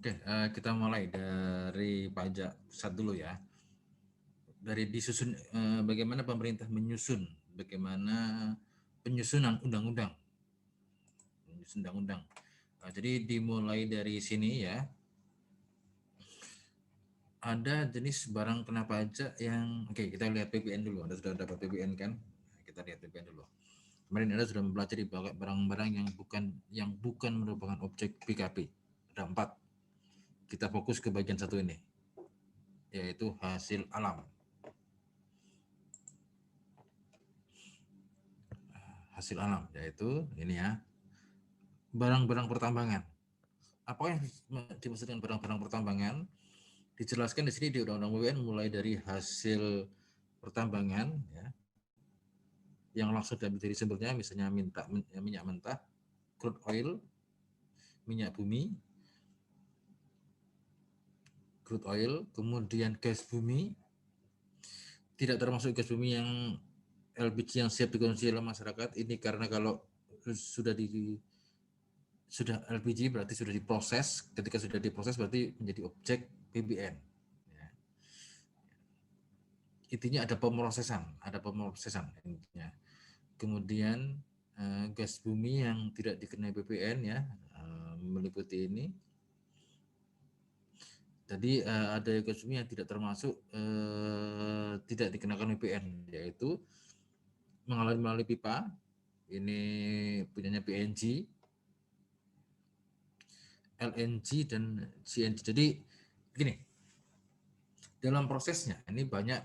Oke, kita mulai dari pajak pusat dulu ya. Dari disusun bagaimana pemerintah menyusun, bagaimana penyusunan undang-undang, jadi dimulai dari sini ya. Ada jenis barang kena pajak yang, oke, kita lihat PPN dulu. Anda sudah dapat PPN kan? Kita lihat PPN dulu. Kemarin Anda sudah mempelajari barang-barang yang bukan merupakan objek PKP. Ada 4. Kita fokus ke bagian satu ini, yaitu hasil alam. Hasil alam, yaitu ini ya, barang-barang pertambangan. Apa yang dimaksud dengan barang-barang pertambangan? Dijelaskan di sini di Undang-Undang PPN mulai dari hasil pertambangan ya, yang langsung diambil dari sumbernya, misalnya minyak mentah, crude oil, minyak bumi, kemudian gas bumi, tidak termasuk gas bumi yang LPG yang siap dikonsumsi oleh masyarakat. Ini karena kalau sudah LPG berarti sudah diproses. Ketika sudah diproses berarti menjadi objek PBN. Ya. Intinya ada pemrosesan intinya. Kemudian gas bumi yang tidak dikenai PPN ya, meliputi ini. Jadi ada gas bumi yang tidak termasuk tidak dikenakan PPN, yaitu mengalir melalui pipa. Ini punyanya PNG, LNG dan CNG. Jadi gini, dalam prosesnya ini banyak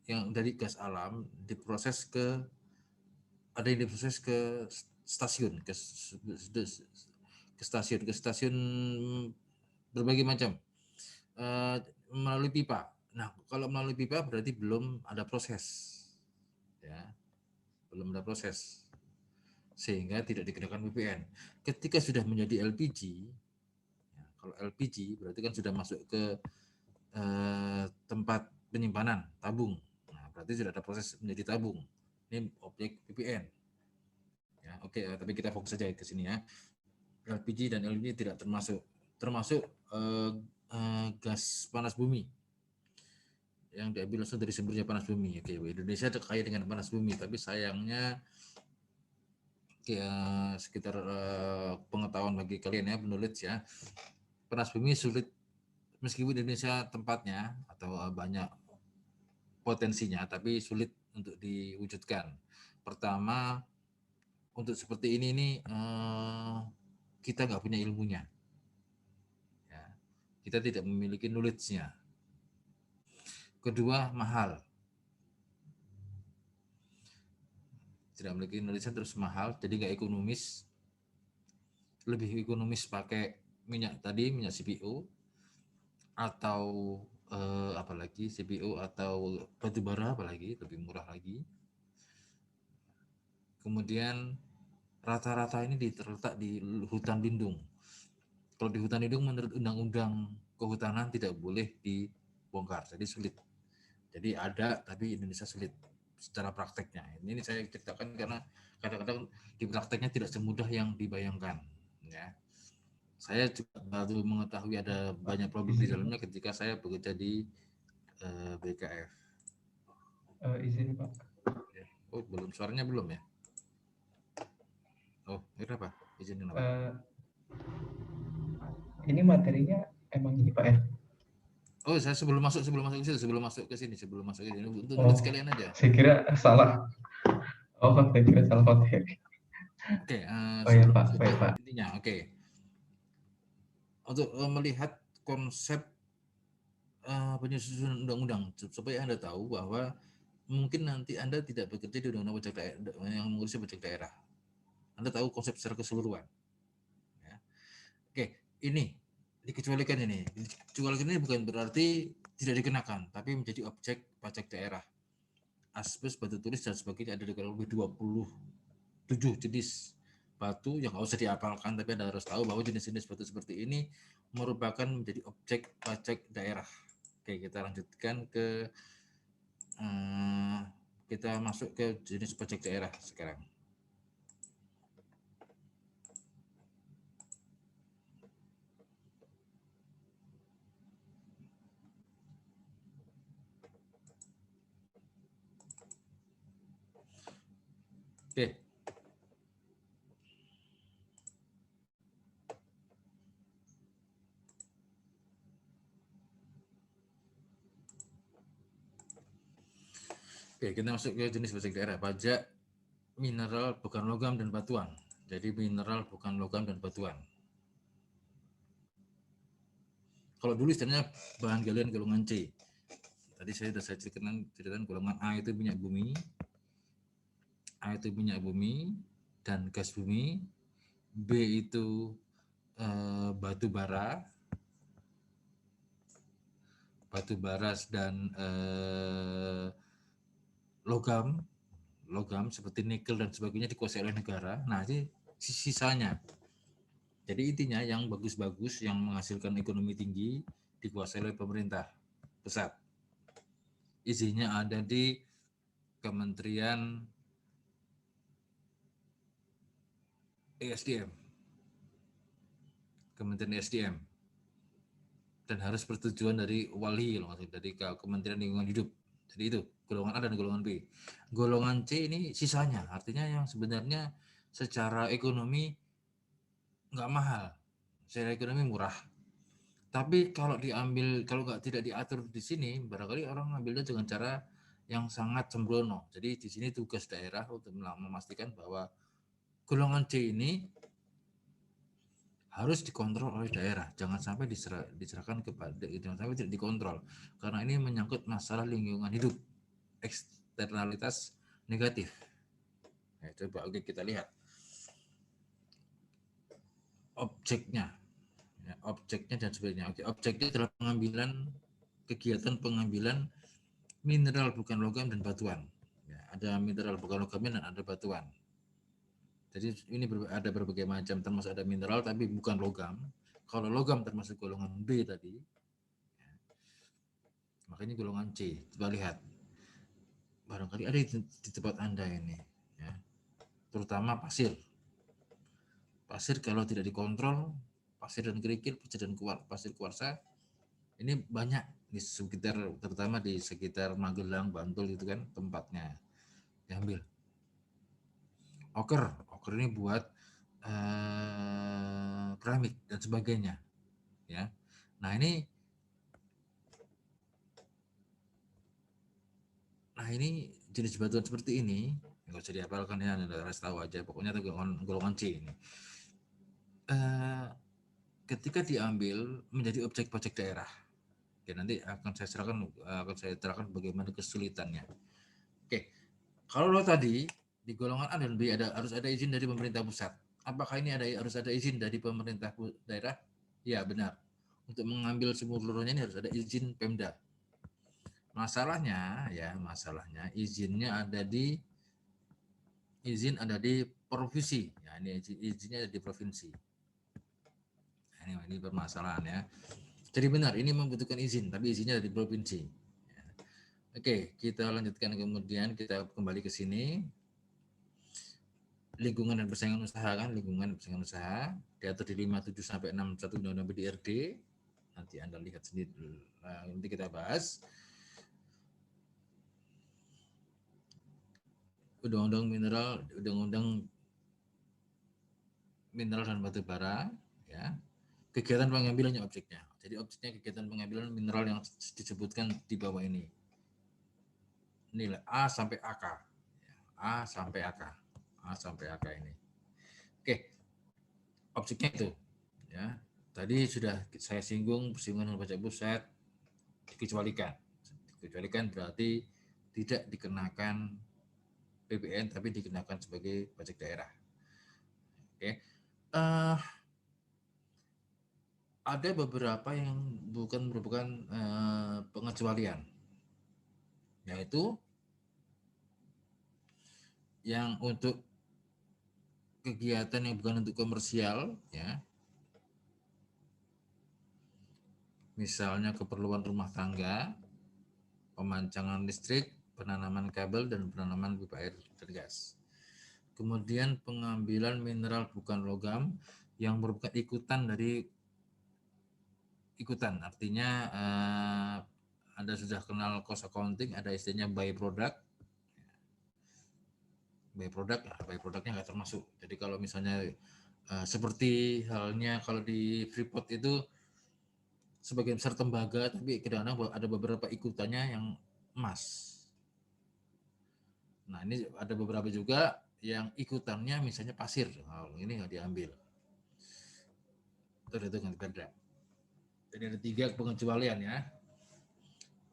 yang dari gas alam diproses ke stasiun, ke stasiun berbagai macam melalui pipa. Nah, kalau melalui pipa berarti belum ada proses, ya, belum ada proses, sehingga tidak dikenakan PPN. Ketika sudah menjadi LPG, ya, kalau LPG berarti kan sudah masuk ke tempat penyimpanan, tabung. Nah, berarti sudah ada proses menjadi tabung. Ini objek PPN. Ya, oke, tapi kita fokus saja ke sini ya. LPG dan LNG tidak termasuk gas panas bumi yang diambil langsung dari sumbernya panas bumi. Oke, Indonesia kaya dengan panas bumi, tapi sayangnya sekitar pengetahuan bagi kalian ya, penulis ya, panas bumi sulit, meskipun Indonesia tempatnya atau banyak potensinya, tapi sulit untuk diwujudkan. Pertama, untuk seperti ini nih kita nggak punya ilmunya, ya. Kita tidak memiliki knowledge-nya. Kedua, mahal. Tidak memiliki knowledge-nya, terus mahal, jadi nggak ekonomis. Lebih ekonomis pakai minyak CPO atau apalagi CPO atau batu bara, apalagi lebih murah lagi. Kemudian rata-rata ini terletak di hutan lindung. Kalau di hutan lindung menurut undang-undang kehutanan tidak boleh dibongkar, jadi sulit. Jadi ada, tapi Indonesia sulit secara prakteknya. Ini saya ceritakan karena kadang-kadang di prakteknya tidak semudah yang dibayangkan. Ya, saya juga baru mengetahui ada banyak problem di dalamnya ketika saya bekerja di BKF. Izin Pak. Oh, belum, suaranya belum ya? Oh, kenapa? Izin kenapa? Ini materinya emang ini Pak ya? Oh, saya sebelum masuk ke sini untuk nulis sekalian aja. Saya kira salah. Saya kira salah materi. Oke, Ya sebelum Pak, masuk ke baik Pak. intinya, oke. Untuk melihat konsep penyusunan undang-undang, supaya Anda tahu bahwa mungkin nanti Anda tidak bekerja di undang-undang pajak daerah yang mengurusi pajak daerah. Anda tahu konsep secara keseluruhan. Ya. Oke, ini dikecualikan ini. Dikecualikan ini bukan berarti tidak dikenakan, tapi menjadi objek pajak daerah. Asbes, batu tulis, dan sebagainya ada kurang lebih 27 jenis batu yang nggak usah dihafalkan, tapi Anda harus tahu bahwa jenis-jenis batu seperti ini merupakan menjadi objek pajak daerah. Oke, kita lanjutkan ke kita masuk ke jenis pajak daerah sekarang. Oke. Oke, kita masuk ke jenis pajak daerah. Pajak mineral bukan logam dan batuan. Jadi mineral bukan logam dan batuan. Kalau dulu istilahnya bahan galian golongan C. Tadi saya ceritakan golongan A itu minyak bumi, dan gas bumi. B itu batu bara dan logam seperti nikel dan sebagainya dikuasai oleh negara. Nah, ini sisanya. Jadi intinya yang bagus-bagus yang menghasilkan ekonomi tinggi dikuasai oleh pemerintah pusat. Izinnya ada di Kementerian ESDM. Dan harus persetujuan dari wali, dari Kementerian Lingkungan Hidup. Jadi itu golongan A dan golongan B. Golongan C ini sisanya, artinya yang sebenarnya secara ekonomi nggak mahal, secara ekonomi murah. Tapi kalau tidak diatur di sini, barangkali orang ngambilnya dengan cara yang sangat sembrono. Jadi di sini tugas daerah untuk memastikan bahwa golongan C ini harus dikontrol oleh daerah, jangan sampai diserahkan jangan sampai tidak dikontrol, karena ini menyangkut masalah lingkungan hidup, eksternalitas negatif. Nah, coba kita lihat objeknya dan sebagainya. Objeknya adalah kegiatan pengambilan mineral bukan logam dan batuan. Ya, ada mineral bukan logamnya dan ada batuan. Jadi ini ada berbagai macam, termasuk ada mineral tapi bukan logam. Kalau logam termasuk golongan B tadi, ya, makanya golongan C. Coba lihat, barangkali ada di tempat Anda ini, ya. Terutama pasir. Pasir kalau tidak dikontrol, pasir dan kerikil, pasir kuarsa, ini banyak di sekitar, terutama di sekitar Magelang, Bantul itu kan tempatnya diambil. Oker ini buat keramik dan sebagainya, ya. Nah ini jenis batuan seperti ini nggak usah dihafalkan ya, Anda harus tahu aja, pokoknya itu golongan C ini. Ketika diambil menjadi objek pajak daerah, oke, nanti akan saya terangkan bagaimana kesulitannya. Oke, kalau tadi di golongan A dan B harus ada izin dari pemerintah pusat. Apakah ini harus ada izin dari pemerintah daerah? Ya, benar. Untuk mengambil seluruhnya ini harus ada izin Pemda. Masalahnya izinnya ada di provinsi. Ya, ini izinnya ada di provinsi. Nah, ini permasalahan ya. Jadi benar, ini membutuhkan izin, tapi izinnya dari provinsi. Oke, kita lanjutkan, kemudian kita kembali ke sini. Lingkungan dan persaingan usaha diatur di 57 sampai 61 Undang-Undang BDRD. Nanti Anda lihat sendiri, nanti kita bahas. Undang-Undang mineral dan batu bara, ya. Kegiatan pengambilannya objeknya. Jadi objeknya kegiatan pengambilan mineral yang disebutkan di bawah ini. Nilai A sampai AK. A sampai AK ini. Oke. Objeknya itu, ya. Tadi sudah saya singgung, bersinggungan dengan pajak pusat dikecualikan berarti tidak dikenakan PPN tapi dikenakan sebagai pajak daerah. Oke. Ada beberapa yang bukan merupakan pengecualian, yaitu yang untuk kegiatan yang bukan untuk komersial, ya, misalnya keperluan rumah tangga, pemancangan listrik, penanaman kabel, dan penanaman pipa air dan gas. Kemudian pengambilan mineral bukan logam yang merupakan ikutan, artinya Anda sudah kenal cost accounting, ada istilahnya by product. by produknya nggak termasuk. Jadi kalau misalnya seperti halnya kalau di Freeport itu sebagian besar tembaga, tapi kadang-kadang ada beberapa ikutannya yang emas. Nah ini ada beberapa juga yang ikutannya misalnya pasir, ini nggak diambil. Itu nggak beda. Jadi ada 3 pengecualian ya.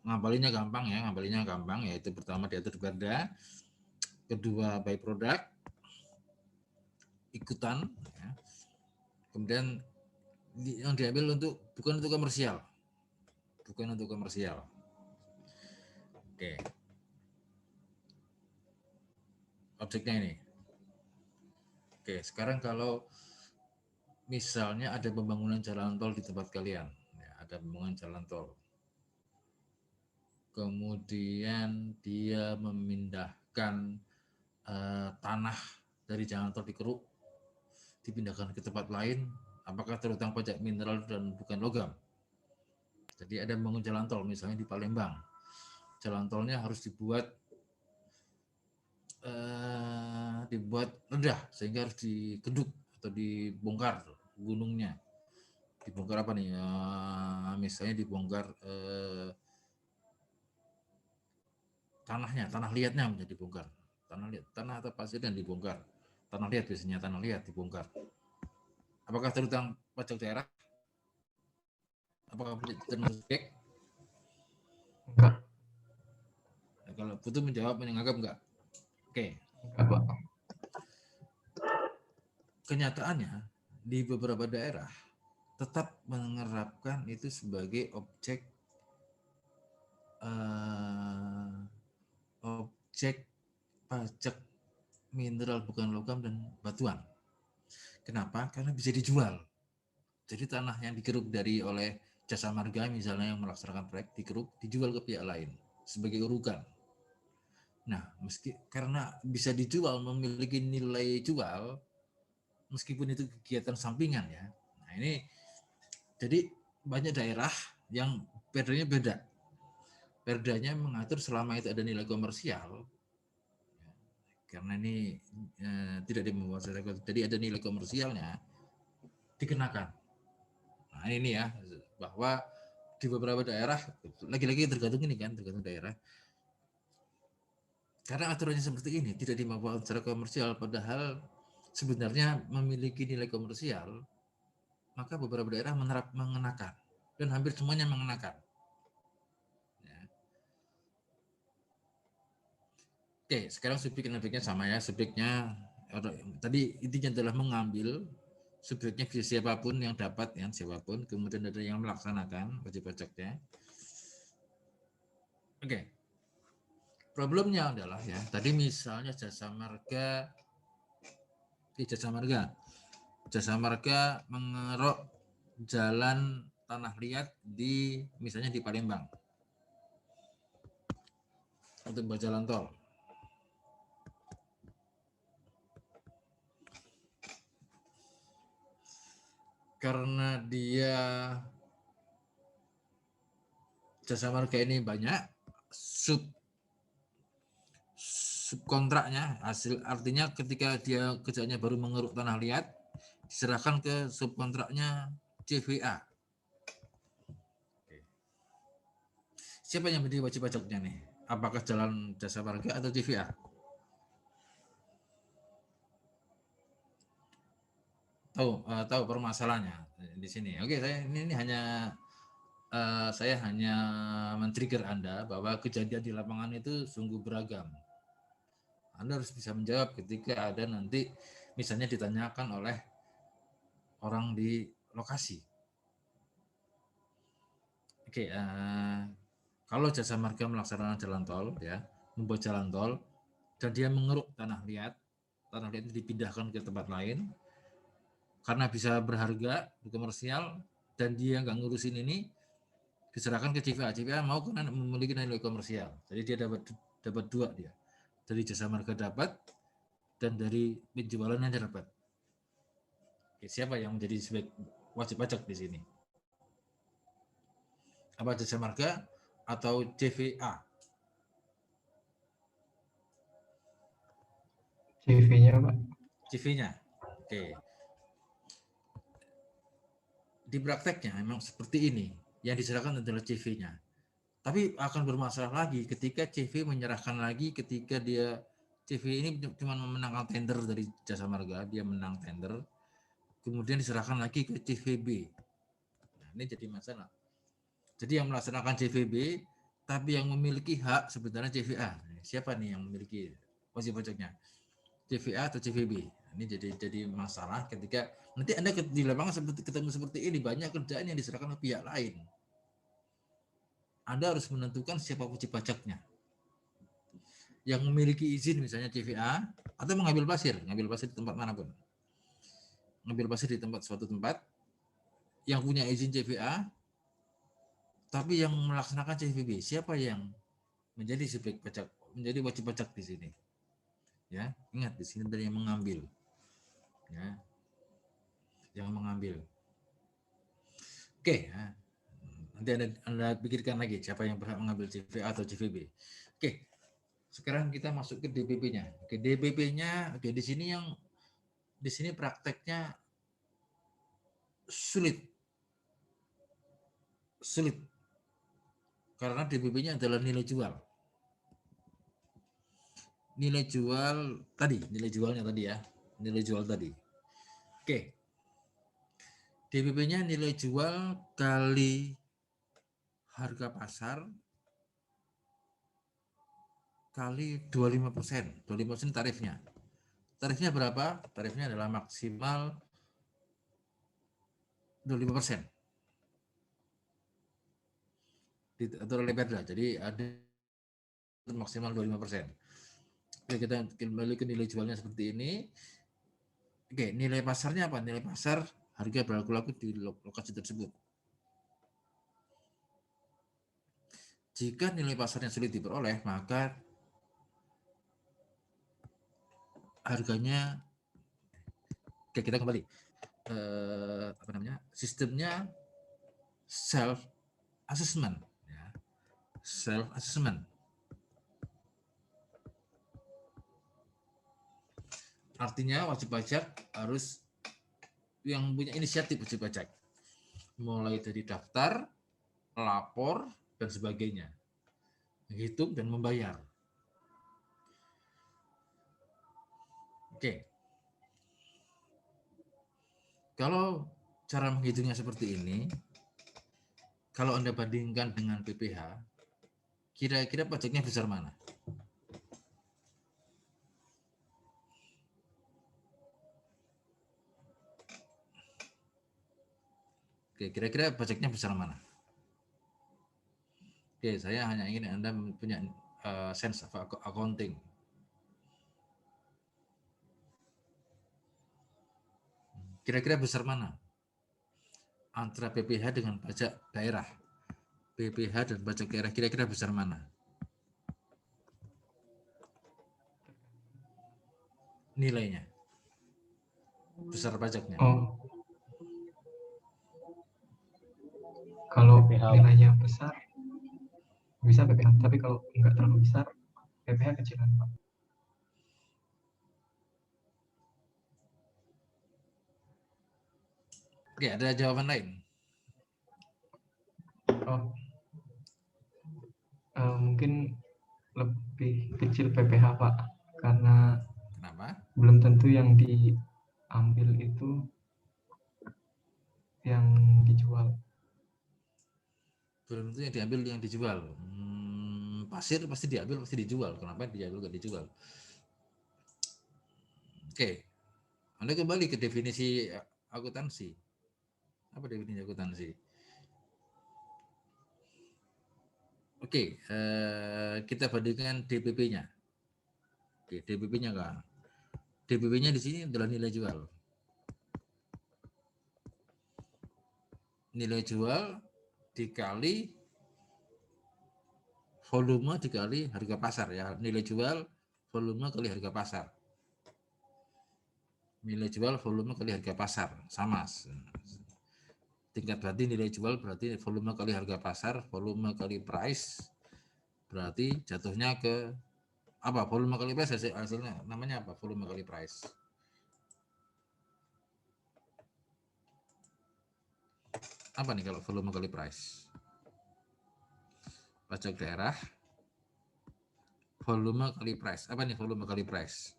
Ngapalinya gampang, yaitu pertama diatur perda, kedua by product, ikutan, ya. Kemudian yang diambil bukan untuk komersial. Oke. Objeknya ini. Oke, sekarang kalau misalnya ada pembangunan jalan tol di tempat kalian, ya, ada pembangunan jalan tol. Kemudian dia memindahkan tanah dari jalan tol di Keruk, dipindahkan ke tempat lain, apakah terutang pajak mineral dan bukan logam. Jadi ada membangun jalan tol, misalnya di Palembang. Jalan tolnya harus dibuat rendah, sehingga harus dikeduk atau dibongkar gunungnya. Dibongkar apa nih? Misalnya dibongkar tanah liatnya menjadi bongkar. Tanah atau pasir yang dibongkar. Tanah liat biasanya, tanah liat dibongkar. Apakah terutang pajak daerah? Apakah termasuk subjek? Enggak. Nah, kalau Putu menjawab menganggap enggak. Oke. Enggak, Pak. Kenyataannya di beberapa daerah tetap menerapkan itu sebagai objek pajak mineral bukan logam dan batuan. Kenapa? Karena bisa dijual. Jadi tanah yang dikeruk oleh Jasa Marga misalnya yang melaksanakan proyek dikeruk, dijual ke pihak lain sebagai urukan. Nah, karena bisa dijual, memiliki nilai jual, meskipun itu kegiatan sampingan ya. Nah ini jadi banyak daerah yang perdanya beda. Perdanya mengatur selama itu ada nilai komersial, karena ini tidak dimenguasai, jadi ada nilai komersialnya dikenakan. Nah ini ya, bahwa di beberapa daerah, lagi-lagi tergantung daerah. Karena aturannya seperti ini, tidak dimanfaatkan secara komersial, padahal sebenarnya memiliki nilai komersial, maka beberapa daerah mengenakan, dan hampir semuanya mengenakan. Ya. Oke, sekarang subjek dan objeknya sama ya. Subjeknya tadi intinya adalah mengambil, subjeknya siapapun yang dapat, yang siapapun, kemudian ada yang melaksanakan wajib pajaknya. Oke. Problemnya adalah ya, tadi misalnya Jasa Marga mengeruk jalan tanah liat misalnya di Palembang untuk buat jalan tol. Karena dia Jasa Marga ini banyak subkontraknya, artinya ketika dia kerjanya baru mengeruk tanah liat, diserahkan ke subkontraknya CVA. Siapa yang menjadi wajib pajaknya nih? Apakah jalan Jasa Marga atau CVA? Tahu permasalahannya di sini. Oke, ini hanya saya hanya men-trigger Anda bahwa kejadian di lapangan itu sungguh beragam. Anda harus bisa menjawab ketika ada nanti misalnya ditanyakan oleh orang di lokasi. Oke, kalau Jasa Marga melaksanakan jalan tol, ya, membuat jalan tol, dan dia mengeruk tanah liat itu dipindahkan ke tempat lain, karena bisa berharga, komersial, dan dia nggak ngurusin ini, diserahkan ke CVA. CVA mau karena memiliki nilai komersial, jadi dia dapat 2 dia. Dari Jasa Marga dapat, dan dari penjualannya dapat. Oke, siapa yang menjadi wajib pajak di sini? Apa Jasa Marga atau CVA? CV-nya Pak. CV-nya. Oke. Di prakteknya memang seperti ini. Yang diserahkan adalah CV-nya. Tapi akan bermasalah lagi ketika CV menyerahkan lagi ketika dia CV ini cuma memenangkan tender dari Jasa Marga, dia menang tender, kemudian diserahkan lagi ke CVB. Nah, ini jadi masalah. Jadi yang melaksanakan CVB, tapi yang memiliki hak sebenarnya CVA. Siapa nih yang memiliki wajib pajaknya? CVA atau CVB? Ini jadi masalah ketika nanti Anda di lapangan ketemu seperti ini, banyak kerjaan yang diserahkan ke pihak lain. Anda harus menentukan siapa wajib pajaknya. Yang memiliki izin misalnya CVA atau mengambil pasir di tempat manapun. Mengambil pasir di suatu tempat yang punya izin CVA tapi yang melaksanakan CVB, siapa yang menjadi subjek pajak, menjadi wajib pajak di sini? Ya, ingat di sini dari yang mengambil. Ya. Yang mengambil. Oke, ya. Nanti Anda pikirkan lagi siapa yang berhak mengambil CVA atau CVB. Oke. Sekarang kita masuk ke DPP-nya. Oke, DPP-nya oke di sini prakteknya sulit. Karena DPP-nya adalah nilai jual. Nilai jualnya tadi ya. Nilai jual tadi. Oke. DPP-nya nilai jual kali harga pasar kali 25%. 25% tarifnya. Tarifnya berapa? Tarifnya adalah maksimal 25%. Atau lebar lah. Jadi ada maksimal 25%. Oke, kita kembali ke nilai jualnya seperti ini. Oke, nilai pasarnya apa? Nilai pasar harga berlaku di lokasi tersebut. Jika nilai pasarnya sulit diperoleh, maka harganya kita kembali sistemnya self assessment ya. Self assessment artinya wajib pajak harus yang punya inisiatif wajib pajak mulai dari daftar, lapor dan sebagainya, menghitung dan membayar. Oke. Kalau cara menghitungnya seperti ini, kalau Anda bandingkan dengan PPh, kira-kira pajaknya besar mana? Oke, kira-kira pajaknya besar mana? Oke, saya hanya ingin Anda punya sense of accounting. Kira-kira besar mana? Antara PPh dengan pajak daerah. PPh dan pajak daerah kira-kira besar mana? Nilainya. Besar pajaknya. Oh, kalau PPh. nilainya besar bisa PPh, tapi kalau nggak terlalu besar PPh kecilan Pak. Oke, ada jawaban lain? Oh, mungkin lebih kecil PPh Pak, karena Kenapa? belum tentu yang diambil itu yang dijual. Belum tentu yang diambil yang dijual. Pasir pasti diambil, pasti dijual. Kenapa diambil nggak dijual? Oke, Anda kembali ke definisi akuntansi. Apa definisi akuntansi? Oke, kita bandingkan DPP-nya. Oke, DPP-nya kan. DPP-nya di sini adalah nilai jual. Nilai jual dikali volume dikali harga pasar ya. Nilai jual volume kali harga pasar. Nilai jual volume kali harga pasar sama. Tingkat berarti nilai jual berarti volume kali harga pasar, volume kali price berarti jatuhnya ke Apa volume kali price hasilnya namanya apa? Volume kali price. Apa nih kalau volume kali price? Pajak daerah, volume kali price. Apa nih volume kali price?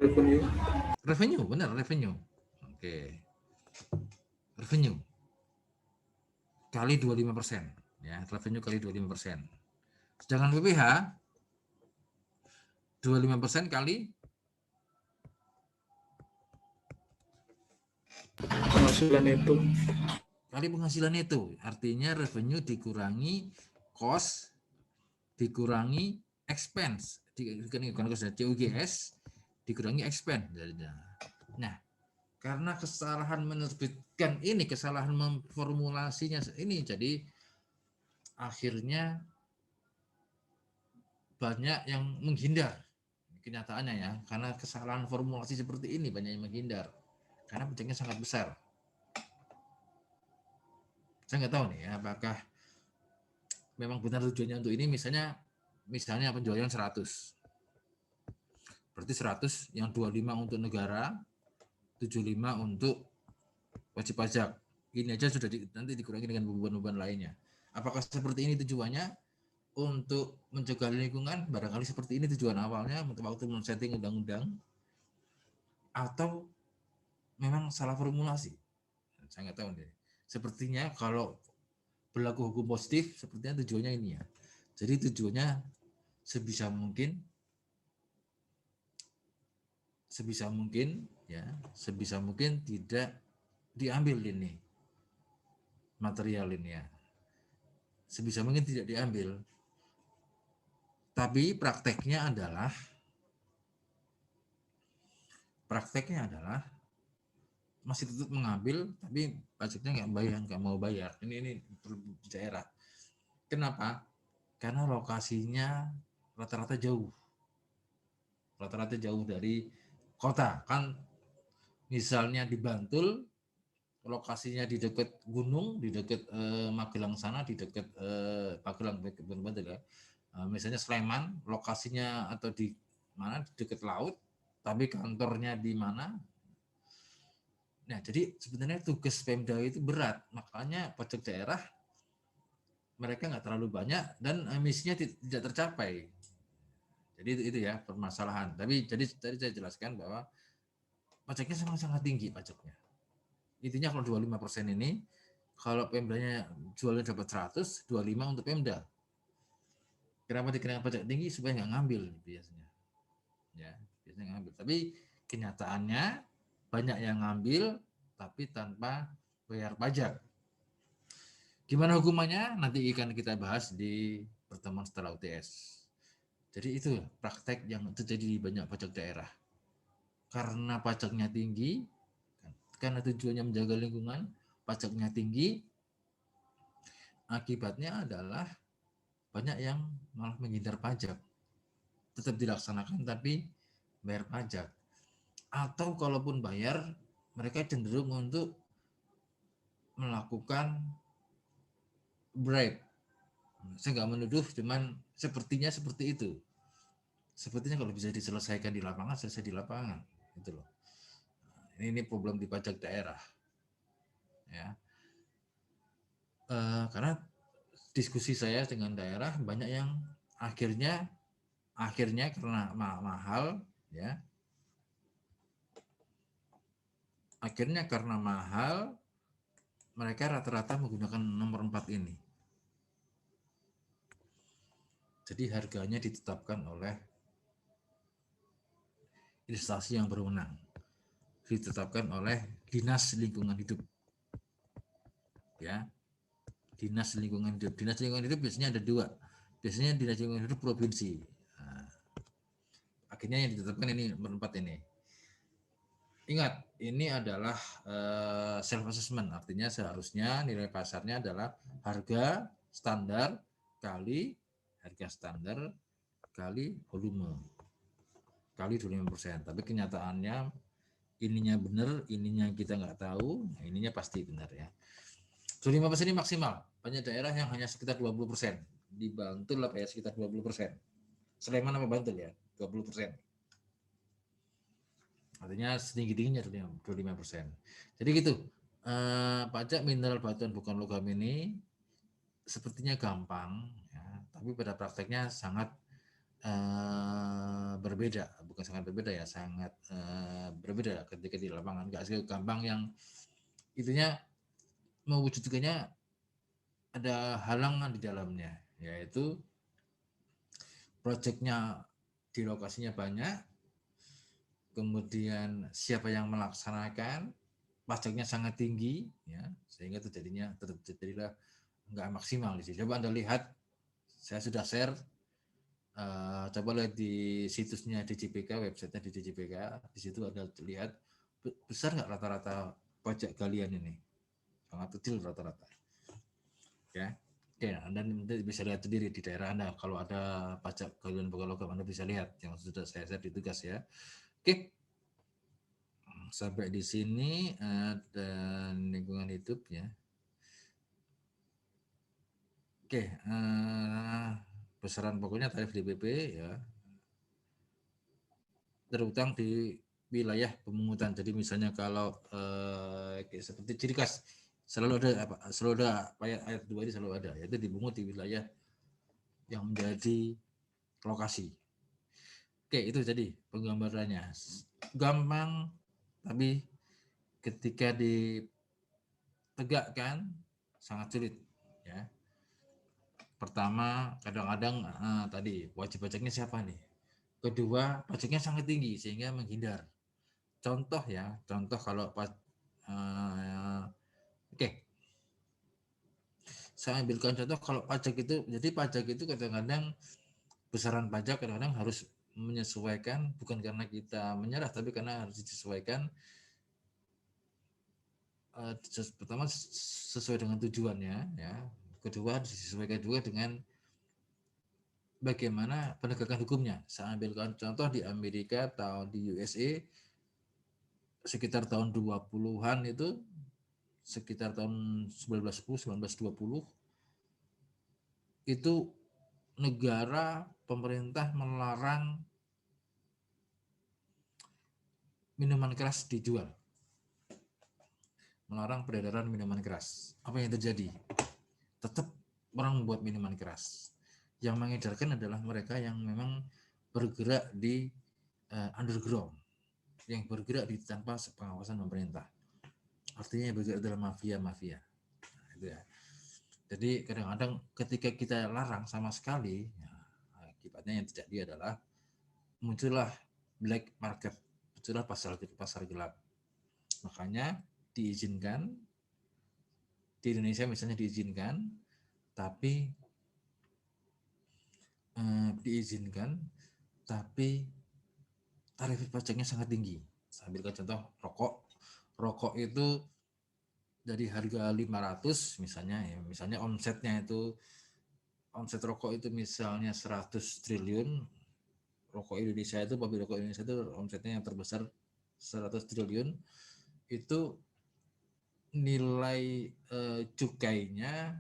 Revenue. Revenue, benar revenue. Oke. Revenue kali 25%. Ya, revenue kali 25%. Sedangkan PPH 25% kali Penghasilan itu. Kali penghasilan itu. Artinya revenue dikurangi cost, dikurangi expense, dikurangi COGS, dikurangi expense. Nah, karena kesalahan menerbitkan ini, kesalahan memformulasinya ini, jadi akhirnya banyak yang menghindar. Kenyataannya ya, karena kesalahan formulasi seperti ini banyak yang menghindar. Karena pajaknya sangat besar. Saya nggak tahu nih, apakah memang benar tujuannya untuk ini, misalnya penjualan 100. Berarti 100 yang 25 untuk negara, 75 untuk wajib pajak. Ini aja sudah nanti dikurangi dengan beban-beban lainnya. Apakah seperti ini tujuannya untuk mencegah lingkungan? Barangkali seperti ini tujuan awalnya waktu men-setting undang-undang, atau memang salah formulasi. Saya nggak tahu nih. Sepertinya kalau berlaku hukum positif, sepertinya tujuannya ini ya. Jadi tujuannya sebisa mungkin tidak diambil ini material ini ya. Sebisa mungkin tidak diambil. Tapi prakteknya masih tetap mengambil, tapi pajaknya nggak mau bayar. Ini daerah. Kenapa? Karena lokasinya rata-rata jauh dari kota. Kan misalnya di Bantul, lokasinya di dekat gunung, di dekat Magelang sana, di dekat Magelang Bantul ya. Misalnya Sleman, lokasinya atau di mana, di dekat laut, tapi kantornya di mana. Nah, jadi sebenarnya tugas Pemda itu berat, makanya pajak daerah mereka nggak terlalu banyak dan emisinya tidak tercapai. Jadi itu ya permasalahan. Tapi jadi tadi saya jelaskan bahwa pajaknya sangat tinggi pajaknya. Intinya kalau 25% ini, kalau Pemdanya jualnya dapat 100, 25 untuk Pemda. Kenapa dikenakan pajak tinggi? Supaya nggak ngambil biasanya. Ya, biasanya ngambil. Tapi kenyataannya banyak yang ngambil tapi tanpa bayar pajak. Gimana hukumannya? Nanti akan kita bahas di pertemuan setelah UTS. Jadi itu praktek yang terjadi di banyak pajak daerah. Karena pajaknya tinggi, karena tujuannya menjaga lingkungan, pajaknya tinggi, akibatnya adalah banyak yang malah menghindar pajak. Tetap dilaksanakan tapi bayar pajak. Atau kalaupun bayar, mereka cenderung untuk melakukan bribe. Saya nggak menuduh, cuman sepertinya seperti itu. Sepertinya kalau bisa diselesaikan di lapangan, selesai di lapangan. Gitu loh. Ini problem di pajak daerah. Ya. Karena diskusi saya dengan daerah banyak yang akhirnya karena mahal ya. Akhirnya karena mahal mereka rata-rata menggunakan nomor 4 ini. Jadi harganya ditetapkan oleh instansi yang berwenang. Ditetapkan oleh Dinas Lingkungan Hidup. Ya. Dinas Lingkungan Hidup. Dinas Lingkungan Hidup biasanya ada 2. Biasanya Dinas Lingkungan Hidup provinsi. Nah, akhirnya yang ditetapkan ini nomor 4 ini. Ingat, ini adalah self assessment, artinya seharusnya nilai pasarnya adalah harga standar kali volume kali 25%. Tapi kenyataannya ininya benar, ininya kita nggak tahu, ininya pasti benar ya. 25% ini maksimal. Banyak daerah yang hanya sekitar 20%. di Bantul apa ya sekitar 20%. Sleman apa Bantul ya 20%. Artinya setinggi-tingginya 25%. Jadi gitu. Pajak mineral batuan bukan logam ini sepertinya gampang, ya, tapi pada prakteknya sangat berbeda, bukan sangat berbeda ya, sangat berbeda ketika di lapangan. Nggak segampang yang intinya mewujudkannya ada halangan di dalamnya, yaitu proyeknya di lokasinya banyak, kemudian siapa yang melaksanakan, pajaknya sangat tinggi, ya, sehingga terjadilah nggak maksimal di sini. Coba Anda lihat, saya sudah share, coba lihat di situsnya DJPK, websitenya di DJPK, di situ Anda lihat besar nggak rata-rata pajak galian ini, sangat kecil rata-rata, ya. Oke, Anda bisa lihat sendiri di daerah Anda kalau ada pajak galian bukan logam, Anda bisa lihat yang sudah saya share di tugas ya. Oke, sampai di sini dan lingkungan hidup ya. Oke, besaran pokoknya tarif DPP ya terutang di wilayah pemungutan. Jadi misalnya kalau seperti ciri khas selalu ada ayat 2 ini selalu ada, yaitu dipungut di wilayah yang menjadi lokasi. Oke, itu jadi penggambarannya. Gampang, tapi ketika ditegakkan sangat sulit ya. Pertama, kadang-kadang tadi wajib pajaknya siapa nih? Kedua, pajaknya sangat tinggi sehingga menghindar. Contoh ya, contoh kalau oke, saya ambilkan contoh kalau pajak itu, jadi pajak itu kadang-kadang besaran pajak kadang-kadang harus menyesuaikan, bukan karena kita menyerah, tapi karena harus disesuaikan. Pertama sesuai dengan tujuannya, ya. Kedua disesuaikan juga dengan bagaimana penegakan hukumnya. Saya ambilkan contoh di Amerika atau di USA sekitar tahun 20-an itu, sekitar tahun 1910, 1920 itu negara pemerintah melarang minuman keras dijual, melarang peredaran minuman keras. Apa yang terjadi? Tetap orang membuat minuman keras. Yang mengedarkan adalah mereka yang memang bergerak di underground, yang bergerak di tanpa pengawasan pemerintah. Artinya bergerak dalam mafia-mafia. Itu ya. Jadi kadang-kadang ketika kita larang sama sekali, ya, akibatnya yang terjadi adalah muncullah black market, muncullah pasar gelap. Makanya diizinkan di Indonesia misalnya diizinkan, tapi tarif pajaknya sangat tinggi. Saya ambilkan contoh rokok. Rokok itu dari harga 500 misalnya ya, misalnya omset rokok itu misalnya 100 triliun. Rokok Indonesia itu, pabrik rokok Indonesia itu omsetnya yang terbesar 100 triliun. Itu nilai cukainya,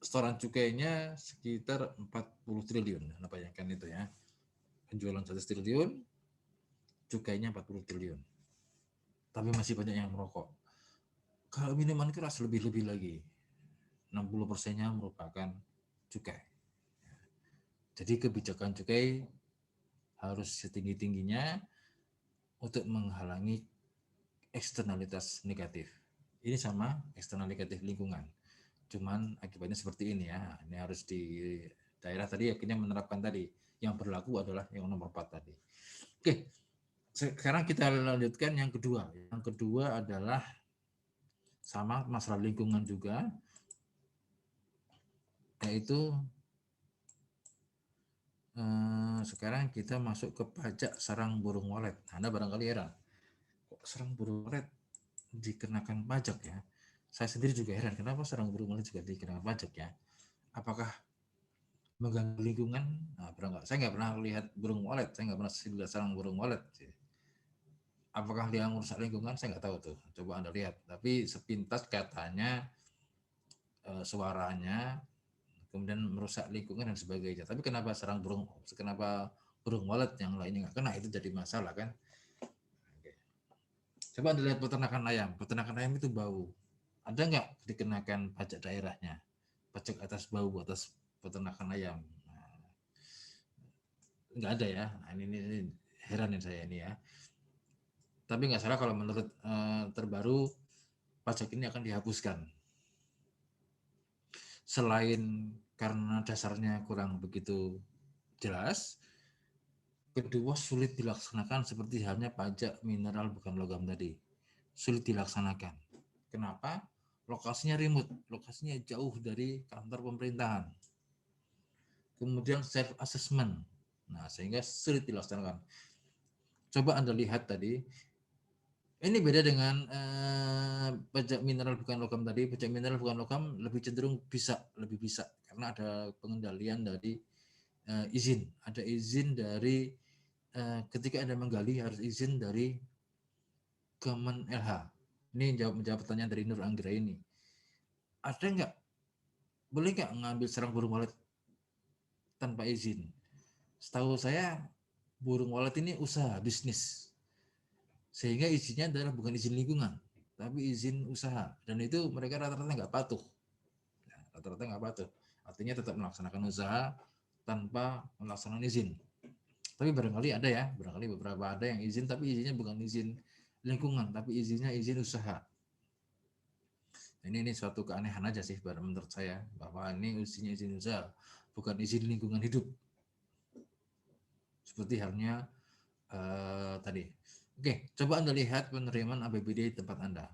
setoran cukainya sekitar 40 triliun. Nah, bayangkan itu ya. Penjualan 100 triliun, cukainya 40 triliun. Tapi masih banyak yang merokok. Kalau minuman keras lebih-lebih lagi. 60%-nya merupakan cukai. Jadi kebijakan cukai harus setinggi-tingginya untuk menghalangi eksternalitas negatif. Ini sama eksternal negatif lingkungan. Cuman akibatnya seperti ini ya. Ini harus di daerah tadi akhirnya menerapkan tadi. Yang berlaku adalah yang nomor 4 tadi. Oke, sekarang kita lanjutkan yang kedua. Yang kedua adalah sama masalah lingkungan juga, yaitu sekarang kita masuk ke pajak sarang burung walet. Anda barangkali heran, kok sarang burung walet dikenakan pajak ya? Saya sendiri juga heran, kenapa sarang burung walet juga dikenakan pajak ya? Apakah mengganggu lingkungan? Nah, saya nggak pernah lihat burung walet, saya nggak pernah lihat sarang burung walet. Apakah dia merusak lingkungan? Saya nggak tahu tuh. Coba Anda lihat. Tapi sepintas katanya suaranya kemudian merusak lingkungan dan sebagainya. Tapi kenapa burung walet yang lainnya nggak kena, itu jadi masalah kan. Coba Anda lihat peternakan ayam. Peternakan ayam itu bau. Ada nggak dikenakan pajak daerahnya? Pajak atas bau, atas peternakan ayam. Nah, nggak ada ya. Nah, ini heran saya ini ya. Tapi nggak salah kalau menurut terbaru pajak ini akan dihapuskan. Selain karena dasarnya kurang begitu jelas, kedua sulit dilaksanakan seperti halnya pajak mineral bukan logam tadi. Sulit dilaksanakan. Kenapa? Lokasinya remote, lokasinya jauh dari kantor pemerintahan. Kemudian self assessment. Nah, sehingga sulit dilaksanakan. Coba Anda lihat tadi, ini beda dengan pajak mineral bukan logam tadi. Pajak mineral bukan logam lebih cenderung lebih bisa karena ada pengendalian dari izin. Ada izin dari ketika Anda menggali harus izin dari Kemen LH. Ini menjawab pertanyaan dari Nur Anggra ini. Ada nggak, boleh nggak ngambil sarang burung walet tanpa izin? Setahu saya burung walet ini usaha bisnis, sehingga izinnya adalah bukan izin lingkungan, tapi izin usaha, dan itu mereka rata-rata nggak patuh. Rata-rata nggak patuh, artinya tetap melaksanakan usaha tanpa melaksanakan izin. Tapi barangkali ada ya, barangkali beberapa ada yang izin, tapi izinnya bukan izin lingkungan, tapi izinnya izin usaha. Ini suatu keanehan aja sih menurut saya, bahwa ini izinnya izin usaha, bukan izin lingkungan hidup. Seperti halnya tadi. Oke, coba Anda lihat penerimaan APBD di tempat Anda.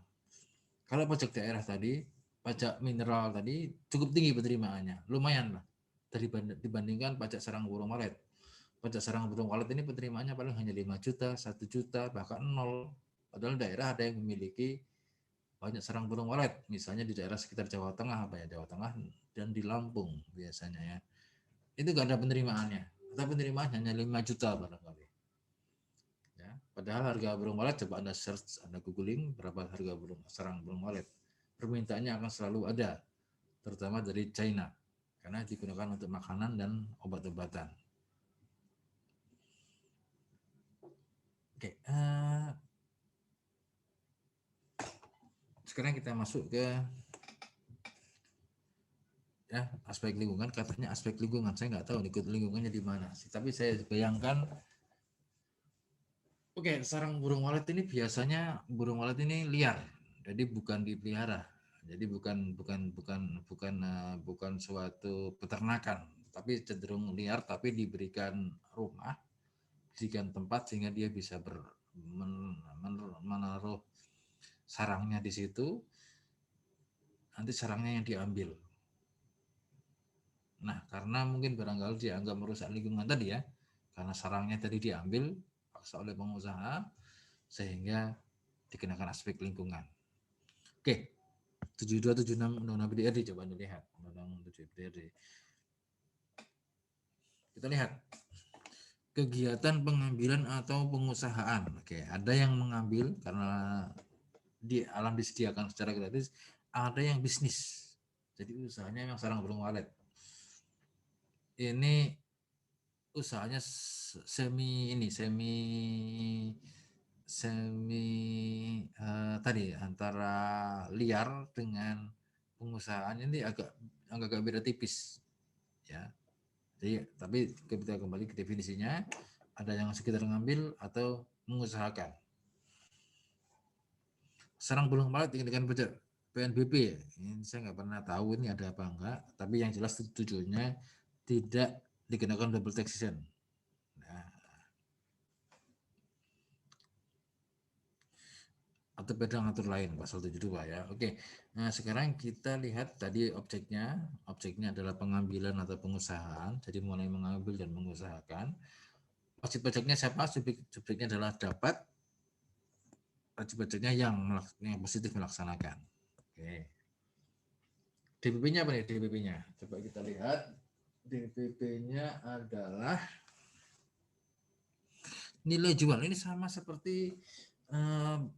Kalau pajak daerah tadi, pajak mineral tadi cukup tinggi penerimaannya, lumayan lah dibandingkan pajak sarang burung walet. Pajak sarang burung walet ini penerimaannya paling hanya 5 juta, 1 juta, bahkan 0. Padahal daerah ada yang memiliki banyak sarang burung walet, misalnya di daerah sekitar Jawa Tengah, Jawa Tengah dan di Lampung biasanya ya. Itu nggak ada penerimaannya, atau penerimaan hanya 5 juta barangkali. Ya, padahal harga burung walet, coba Anda search, Anda googling berapa harga sarang burung walet. Permintaannya akan selalu ada, terutama dari China, karena digunakan untuk makanan dan obat-obatan. Oke, sekarang kita masuk ke ya aspek lingkungan. Katanya aspek lingkungan, saya nggak tahu ikut lingkungannya di mana sih, tapi saya bayangkan. Oke, sarang burung walet ini biasanya burung walet ini liar, jadi bukan dipelihara, jadi bukan suatu peternakan, tapi cenderung liar, tapi diberikan rumah, diberikan tempat sehingga dia bisa menaruh sarangnya di situ. Nanti sarangnya yang diambil. Nah, karena mungkin barangkali dianggap merusak lingkungan tadi ya, karena sarangnya tadi diambil paksa oleh pengusaha, sehingga dikenakan aspek lingkungan. Oke, 7276 Undang-Undang PDRD, coba Anda lihat. Undang-Undang 7 PDRD. Kita lihat kegiatan pengambilan atau pengusahaan. Oke, ada yang mengambil karena di alam disediakan secara gratis, ada yang bisnis. Jadi usahanya yang sarang burung walet. Ini usahanya semi tadi antara liar dengan pengusahaan ini agak beda tipis ya. Jadi tapi kita kembali ke definisinya, ada yang sekedar ngambil atau mengusahakan. Sarang burung walet dengan pajak PNBP ya. Ini saya nggak pernah tahu ini ada apa enggak, tapi yang jelas tujuannya tidak dikenakan double taxation. Nah, atau beda ngatur lain pasal 72 ya. Oke. Nah, sekarang kita lihat tadi objeknya. Objeknya adalah pengambilan atau pengusahaan. Jadi mulai mengambil dan mengusahakan. Wajib pajaknya siapa? Subjeknya adalah dapat. Wajib pajaknya yang positif melaksanakan. Oke. DPP-nya apa nih DPP-nya? Coba kita lihat. DPP-nya adalah nilai jual. Ini sama seperti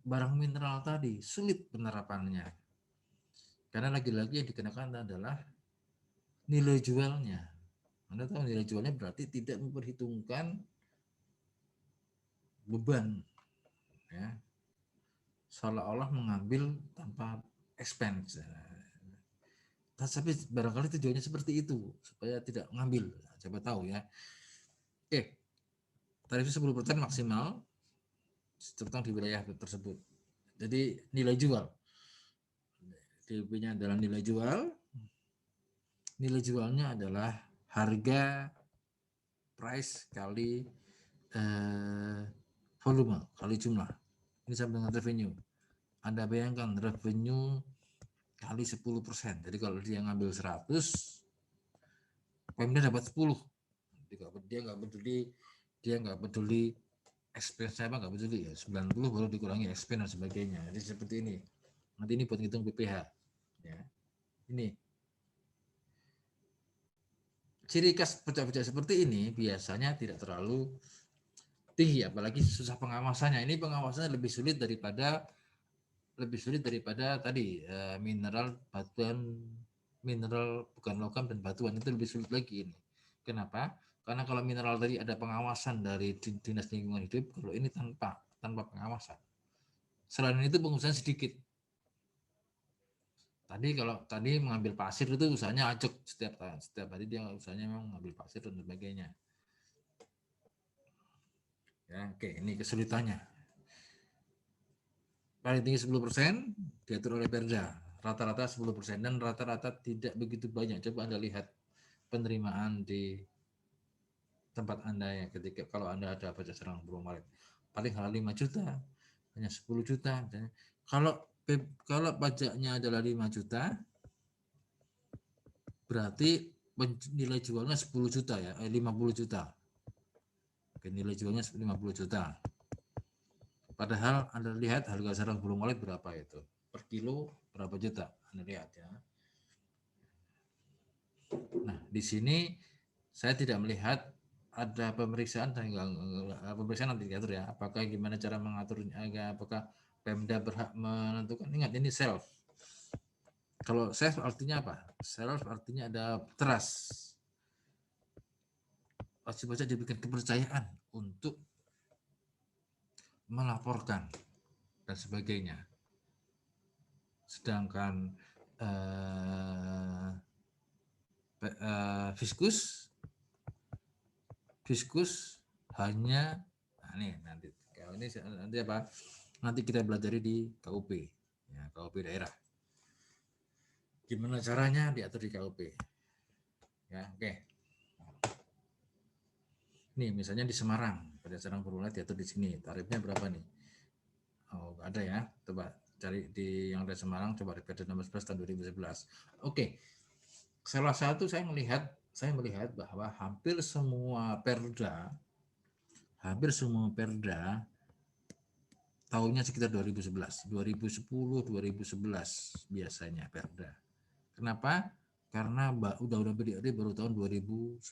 barang mineral tadi, sulit penerapannya. Karena lagi-lagi yang dikenakan adalah nilai jualnya. Anda tahu nilai jualnya berarti tidak memperhitungkan beban, ya, seolah-olah mengambil tanpa expense. Tapi barangkali tujuannya seperti itu supaya tidak mengambil. Coba tahu ya. Oke, tarifnya 10% maksimal terutama di wilayah tersebut. Jadi nilai jual, DP-nya adalah nilai jual. Nilai jualnya adalah harga price kali volume kali jumlah. Ini sama dengan revenue. Anda bayangkan revenue kali 10%. Jadi kalau dia ngambil 100, Pemda dapat 10. Dia nggak peduli expense saya nggak peduli ya, 90 baru dikurangi expense dan sebagainya. Jadi seperti ini. Nanti ini buat ngitung PPh. Ya. Ini ciri khas pajak-pajak seperti ini biasanya tidak terlalu tinggi, apalagi susah pengawasannya. Ini pengawasannya lebih sulit daripada tadi mineral, batuan, mineral bukan logam dan batuan itu lebih sulit lagi ini. Kenapa? Karena kalau mineral tadi ada pengawasan dari Dinas Lingkungan Hidup, kalau ini tanpa pengawasan. Selain itu pengusaha sedikit. Kalau tadi mengambil pasir itu usahanya acak setiap hari dia usahanya memang mengambil pasir dan sebagainya. Ya, oke, ini kesulitannya. Paling tinggi 10% diatur oleh Perda, rata-rata 10% dan rata-rata tidak begitu banyak. Coba Anda lihat penerimaan di tempat Anda ya, ketika kalau Anda ada pajak Serang Burung Walet, paling hal 5 juta, hanya 10 juta. Kalau pajaknya adalah 5 juta, berarti nilai jualnya 10 juta ya, 50 juta. Oke, nilai jualnya 50 juta. Padahal Anda lihat harga sarang burung walet berapa itu? Per kilo berapa juta? Anda lihat ya. Nah, di sini saya tidak melihat ada pemeriksaan nanti diatur ya. Apakah gimana cara mengaturnya? Apakah Pemda berhak menentukan? Ingat ini self. Kalau self artinya apa? Self artinya ada trust. Wajib pajak diberikan kepercayaan untuk melaporkan dan sebagainya. Sedangkan fiskus hanya nanti apa? Nanti kita pelajari di KUP, ya, KUP daerah. Gimana caranya diatur di KUP? Ya, oke. Nih, misalnya di Semarang, pada Serang Burung Walet diatur di sini. Tarifnya berapa nih? Oh, ada ya. Coba cari di yang ada Semarang, coba di Perda 16 tahun 2011. Oke. Salah satu saya melihat bahwa hampir semua perda tahunnya sekitar 2011, 2010, 2011 biasanya perda. Kenapa? Karena undang-undang PDRT baru tahun 2009.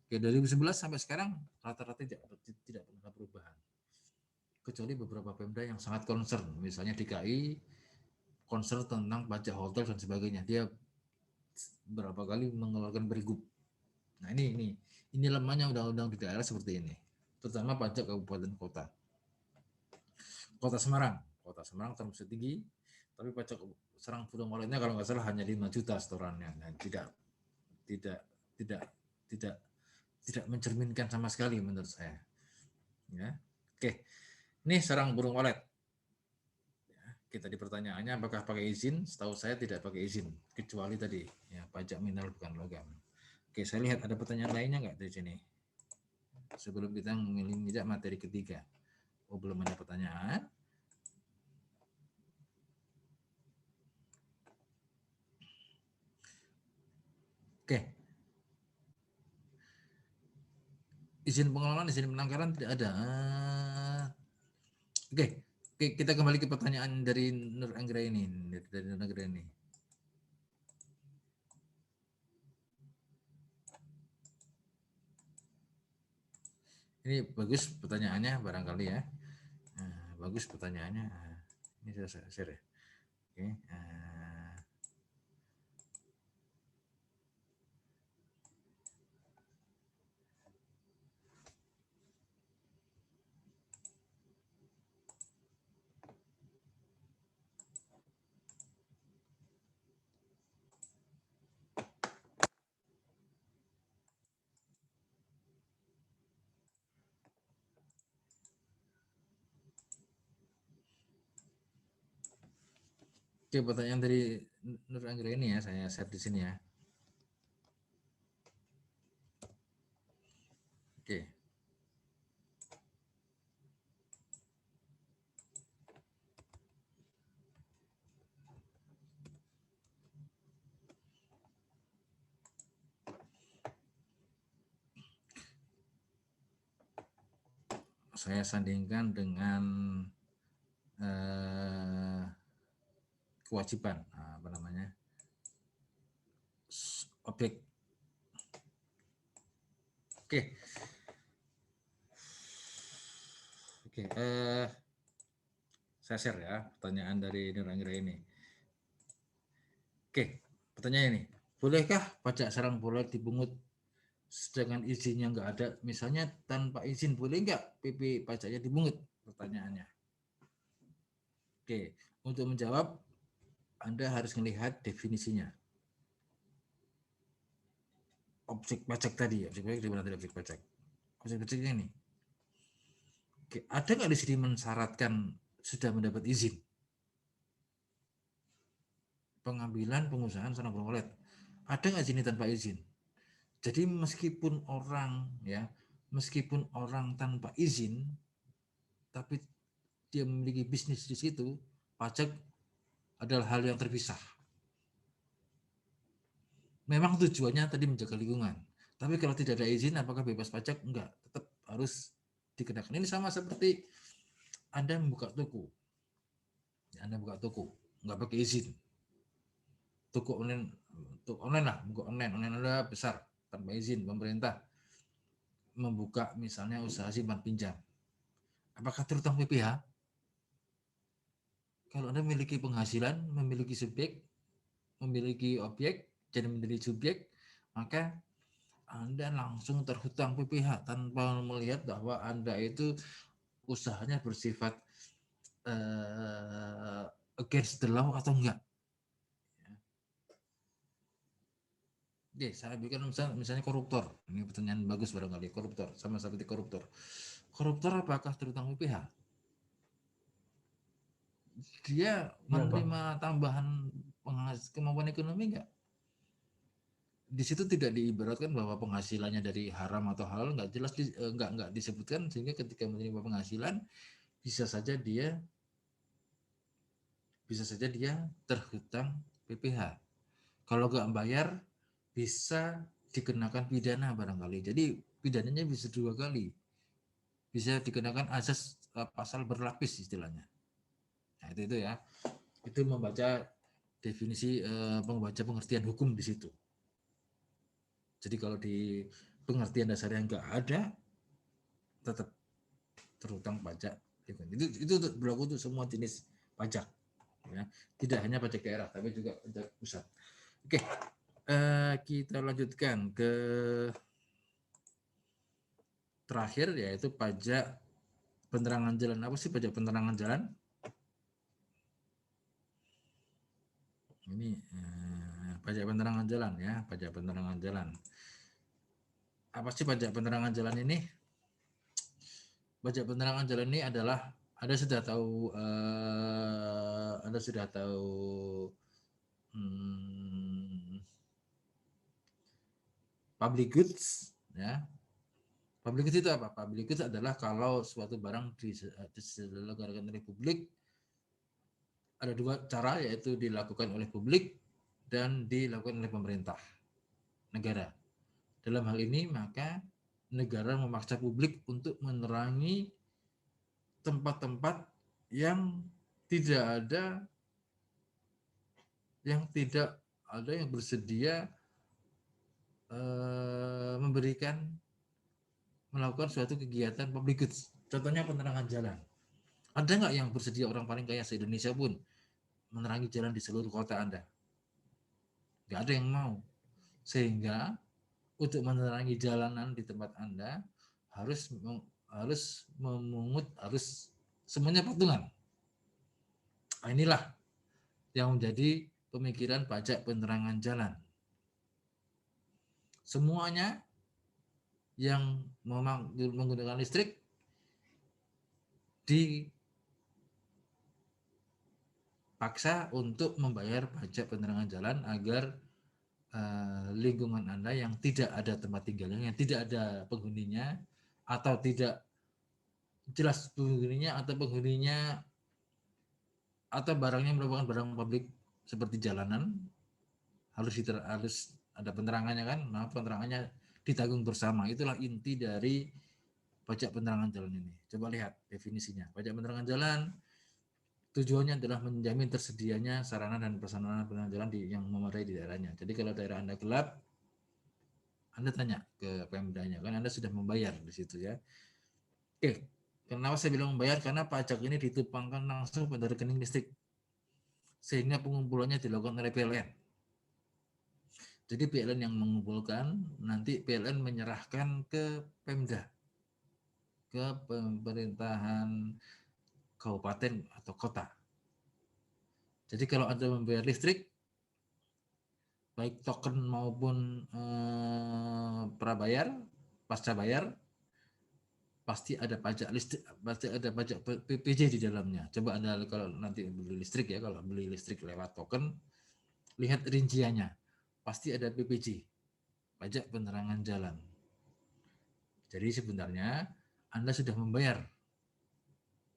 Oke, 2011 sampai sekarang rata-rata tidak pernah perubahan. Kecuali beberapa pemda yang sangat concern, misalnya DKI concern tentang pajak hotel dan sebagainya. Dia berapa kali mengeluarkan pergub. Nah, ini lemahnya undang-undang di daerah seperti ini, terutama pajak kabupaten kota. Kota Semarang termasuk tinggi, tapi pajak Serang Burung Waletnya kalau nggak salah hanya 5 juta setorannya. Nah, tidak mencerminkan sama sekali menurut saya. Ya, oke. Ini Serang Burung Walet. Ya, kita di pertanyaannya apakah pakai izin? Setahu saya tidak pakai izin, kecuali tadi ya pajak mineral bukan logam. Oke, saya lihat ada pertanyaan lainnya nggak dari sini? Sebelum kita memilih materi ketiga. Oh, belum ada pertanyaan. Oke. Izin pengelolaan, izin penangkaran tidak ada. Oke, kita kembali ke pertanyaan dari Nur Anggra ini. Ini bagus pertanyaannya barangkali ya. Bagus pertanyaannya. Ini saya share ya. Oke. Oke, pertanyaan dari Nur Anggra ini ya, saya share di sini ya. Oke. Saya sandingkan dengan kewajiban, apa namanya, objek. Oke, oke. Saya share ya pertanyaan dari Nur Anggra ini. Oke, pertanyaan ini, bolehkah pajak sarang proyek dipungut sedangkan izinnya nggak ada? Misalnya tanpa izin, boleh nggak PP pajaknya dipungut? Pertanyaannya. Oke, untuk menjawab Anda harus melihat definisinya. Objek pajak tadi, objek pajak di mana tadi objek pajak? Objek pajaknya ini. Oke, ada nggak di sini mensyaratkan sudah mendapat izin? Pengambilan, pengusahaan, sarang proyek. Ada nggak sini tanpa izin? Jadi meskipun orang tanpa izin, tapi dia memiliki bisnis di situ, pajak adalah hal yang terpisah. Memang tujuannya tadi menjaga lingkungan, tapi kalau tidak ada izin, apakah bebas pajak? Enggak, tetap harus dikenakan. Ini sama seperti Anda membuka toko, nggak pakai izin, toko online lah, buka online Anda besar tanpa izin pemerintah, membuka misalnya usaha simpan pinjam, apakah terutang PPh? Kalau Anda memiliki penghasilan, memiliki subjek, memiliki objek, jadi menjadi subjek, maka Anda langsung terhutang PPh tanpa melihat bahwa Anda itu usahanya bersifat against the law atau enggak. Oke, saya berikan misalnya koruptor. Ini pertanyaan bagus barangkali. Koruptor, sama seperti koruptor. Koruptor apakah terutang PPh? Dia menerima tambahan kemampuan ekonomi enggak? Di situ tidak diibaratkan bahwa penghasilannya dari haram atau halal, nggak jelas, nggak disebutkan, sehingga ketika menerima penghasilan bisa saja dia terhutang PPh. Kalau nggak bayar bisa dikenakan pidana barangkali. Jadi pidananya bisa 2 kali. Bisa dikenakan asas pasal berlapis istilahnya. Nah, itu ya. Itu membaca definisi membaca pengertian hukum di situ. Jadi kalau di pengertian dasarnya nggak ada, tetap terhutang pajak. Itu berlaku untuk semua jenis pajak. Ya. Tidak hanya pajak daerah, tapi juga pajak pusat. Oke, kita lanjutkan ke terakhir, yaitu pajak penerangan jalan. Apa sih pajak penerangan jalan? Ini pajak penerangan jalan ya, pajak penerangan jalan. Apa sih pajak penerangan jalan ini? Pajak penerangan jalan ini adalah Anda sudah tahu public goods ya. Public goods itu apa? Public goods adalah kalau suatu barang diselenggarakan oleh publik, ada 2 cara, yaitu dilakukan oleh publik dan dilakukan oleh pemerintah negara. Dalam hal ini maka negara memaksa publik untuk menerangi tempat-tempat yang tidak ada yang bersedia melakukan suatu kegiatan public goods. Contohnya penerangan jalan. Ada nggak yang bersedia, orang paling kaya se-Indonesia pun, menerangi jalan di seluruh kota Anda? Nggak ada yang mau. Sehingga untuk menerangi jalanan di tempat Anda harus memungut, harus semuanya patungan. Nah, inilah yang menjadi pemikiran pajak penerangan jalan. Semuanya yang menggunakan listrik paksa untuk membayar pajak penerangan jalan agar lingkungan Anda yang tidak ada tempat tinggalnya, yang tidak ada penghuninya, atau tidak jelas penghuninya, atau penghuninya atau barangnya merupakan barang publik seperti jalanan, harus ada penerangannya kan, nah penerangannya ditanggung bersama. Itulah inti dari pajak penerangan jalan ini. Coba lihat definisinya. Pajak penerangan jalan tujuannya adalah menjamin tersedianya sarana dan prasarana penerangan jalan yang memadai di daerahnya. Jadi kalau daerah Anda gelap, Anda tanya ke Pemdanya, kan Anda sudah membayar di situ ya. Oke, kenapa saya bilang membayar? Karena pajak ini ditumpangkan langsung pada rekening listrik, sehingga pengumpulannya dilakukan oleh PLN. Jadi PLN yang mengumpulkan, nanti PLN menyerahkan ke Pemda, ke pemerintahan kabupaten atau kota. Jadi kalau Anda membayar listrik, baik token maupun prabayar, pasca bayar, pasti ada pajak listrik, pasti ada pajak PPJ di dalamnya. Coba Anda kalau nanti beli listrik ya, kalau beli listrik lewat token, lihat rinciannya, pasti ada PPJ, pajak penerangan jalan. Jadi sebenarnya Anda sudah membayar,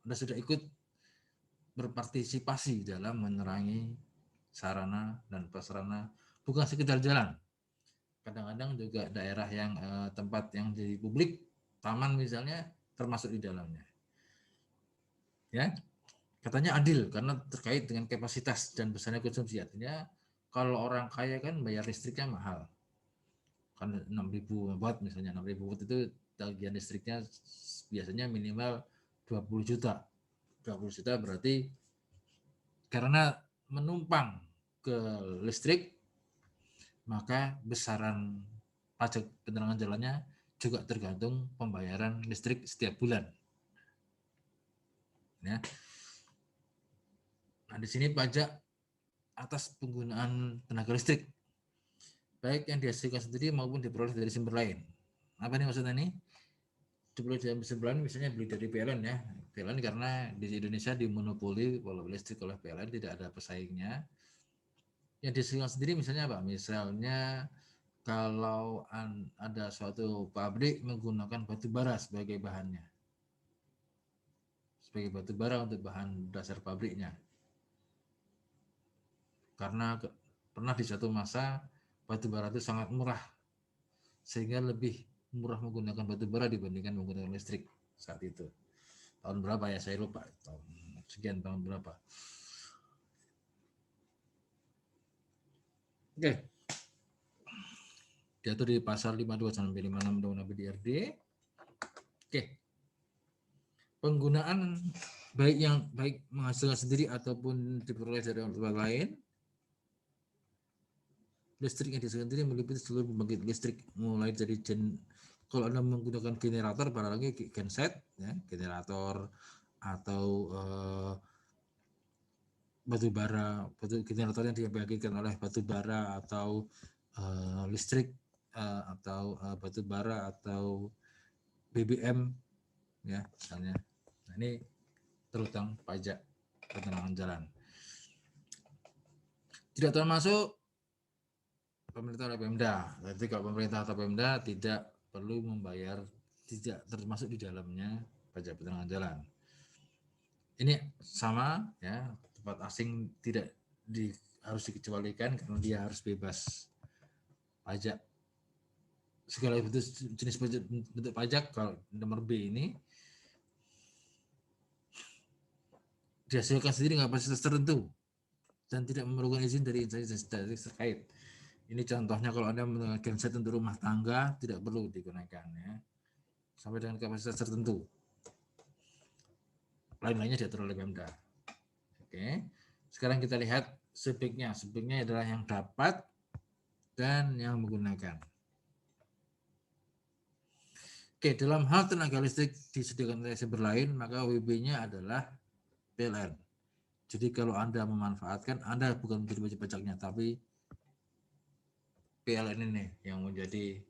Anda sudah ikut berpartisipasi dalam menerangi sarana dan prasarana, bukan sekedar jalan. Kadang-kadang juga daerah yang tempat yang jadi publik, taman misalnya, termasuk di dalamnya. Ya, katanya adil karena terkait dengan kapasitas dan besarnya konsumsi. Artinya kalau orang kaya kan bayar listriknya mahal, kan 6.000 watt misalnya, 6.000 watt itu tagihan listriknya biasanya minimal 20 juta. 20 juta berarti karena menumpang ke listrik, maka besaran pajak penerangan jalannya juga tergantung pembayaran listrik setiap bulan. Ya. Nah, di sini pajak atas penggunaan tenaga listrik, baik yang dihasilkan sendiri maupun diperoleh dari sumber lain. Apa nih maksudnya nih? Diperoleh dari sumber lain misalnya beli dari PLN ya. PLN karena di Indonesia dimonopoli kalau listrik oleh PLN, tidak ada pesaingnya. Yang dihasilkan sendiri misalnya apa? Misalnya kalau ada suatu pabrik menggunakan batu bara sebagai bahannya, sebagai batu bara untuk bahan dasar pabriknya, karena pernah di suatu masa batu bara itu sangat murah, sehingga lebih murah menggunakan batu bara dibandingkan menggunakan listrik saat itu. Tahun berapa ya saya lupa, tahun sekian tahun berapa. Oke, diatur di pasal 52 sampai 56 Undang-Undang BDRD. Oke, penggunaan baik menghasilkan sendiri ataupun diperoleh dari tempat lain, listrik yang dihasilkan sendiri meliputi seluruh pembangkit listrik, mulai dari kalau Anda menggunakan generator, barangkali genset, ya, generator atau batu bara, generator yang dibangkitkan oleh batu bara atau listrik atau batu bara atau BBM, ya misalnya. Nah, ini terutang pajak penerangan jalan. Tidak termasuk pemerintah atau Pemda. Jadi kalau pemerintah atau Pemda tidak perlu membayar, tidak termasuk di dalamnya pajak penerangan jalan. Ini sama ya, tempat asing tidak harus dikecualikan karena dia harus bebas pajak. Segala jenis bentuk pajak, kalau nomor B ini dihasilkan sendiri dengan kapasitas tertentu dan tidak memerlukan izin dari instansi terkait. Ini contohnya kalau Anda menggunakan genset untuk rumah tangga, tidak perlu digunakan ya, sampai dengan kapasitas tertentu. Lain-lainnya diatur oleh Pemda. Oke, sekarang kita lihat subjeknya. Subjeknya adalah yang dapat dan yang menggunakan. Oke, dalam hal tenaga listrik disediakan oleh sumber lain, maka WB-nya adalah PLN. Jadi kalau Anda memanfaatkan, Anda bukan menjadi wajib pajaknya, tapi PLN ini yang menjadi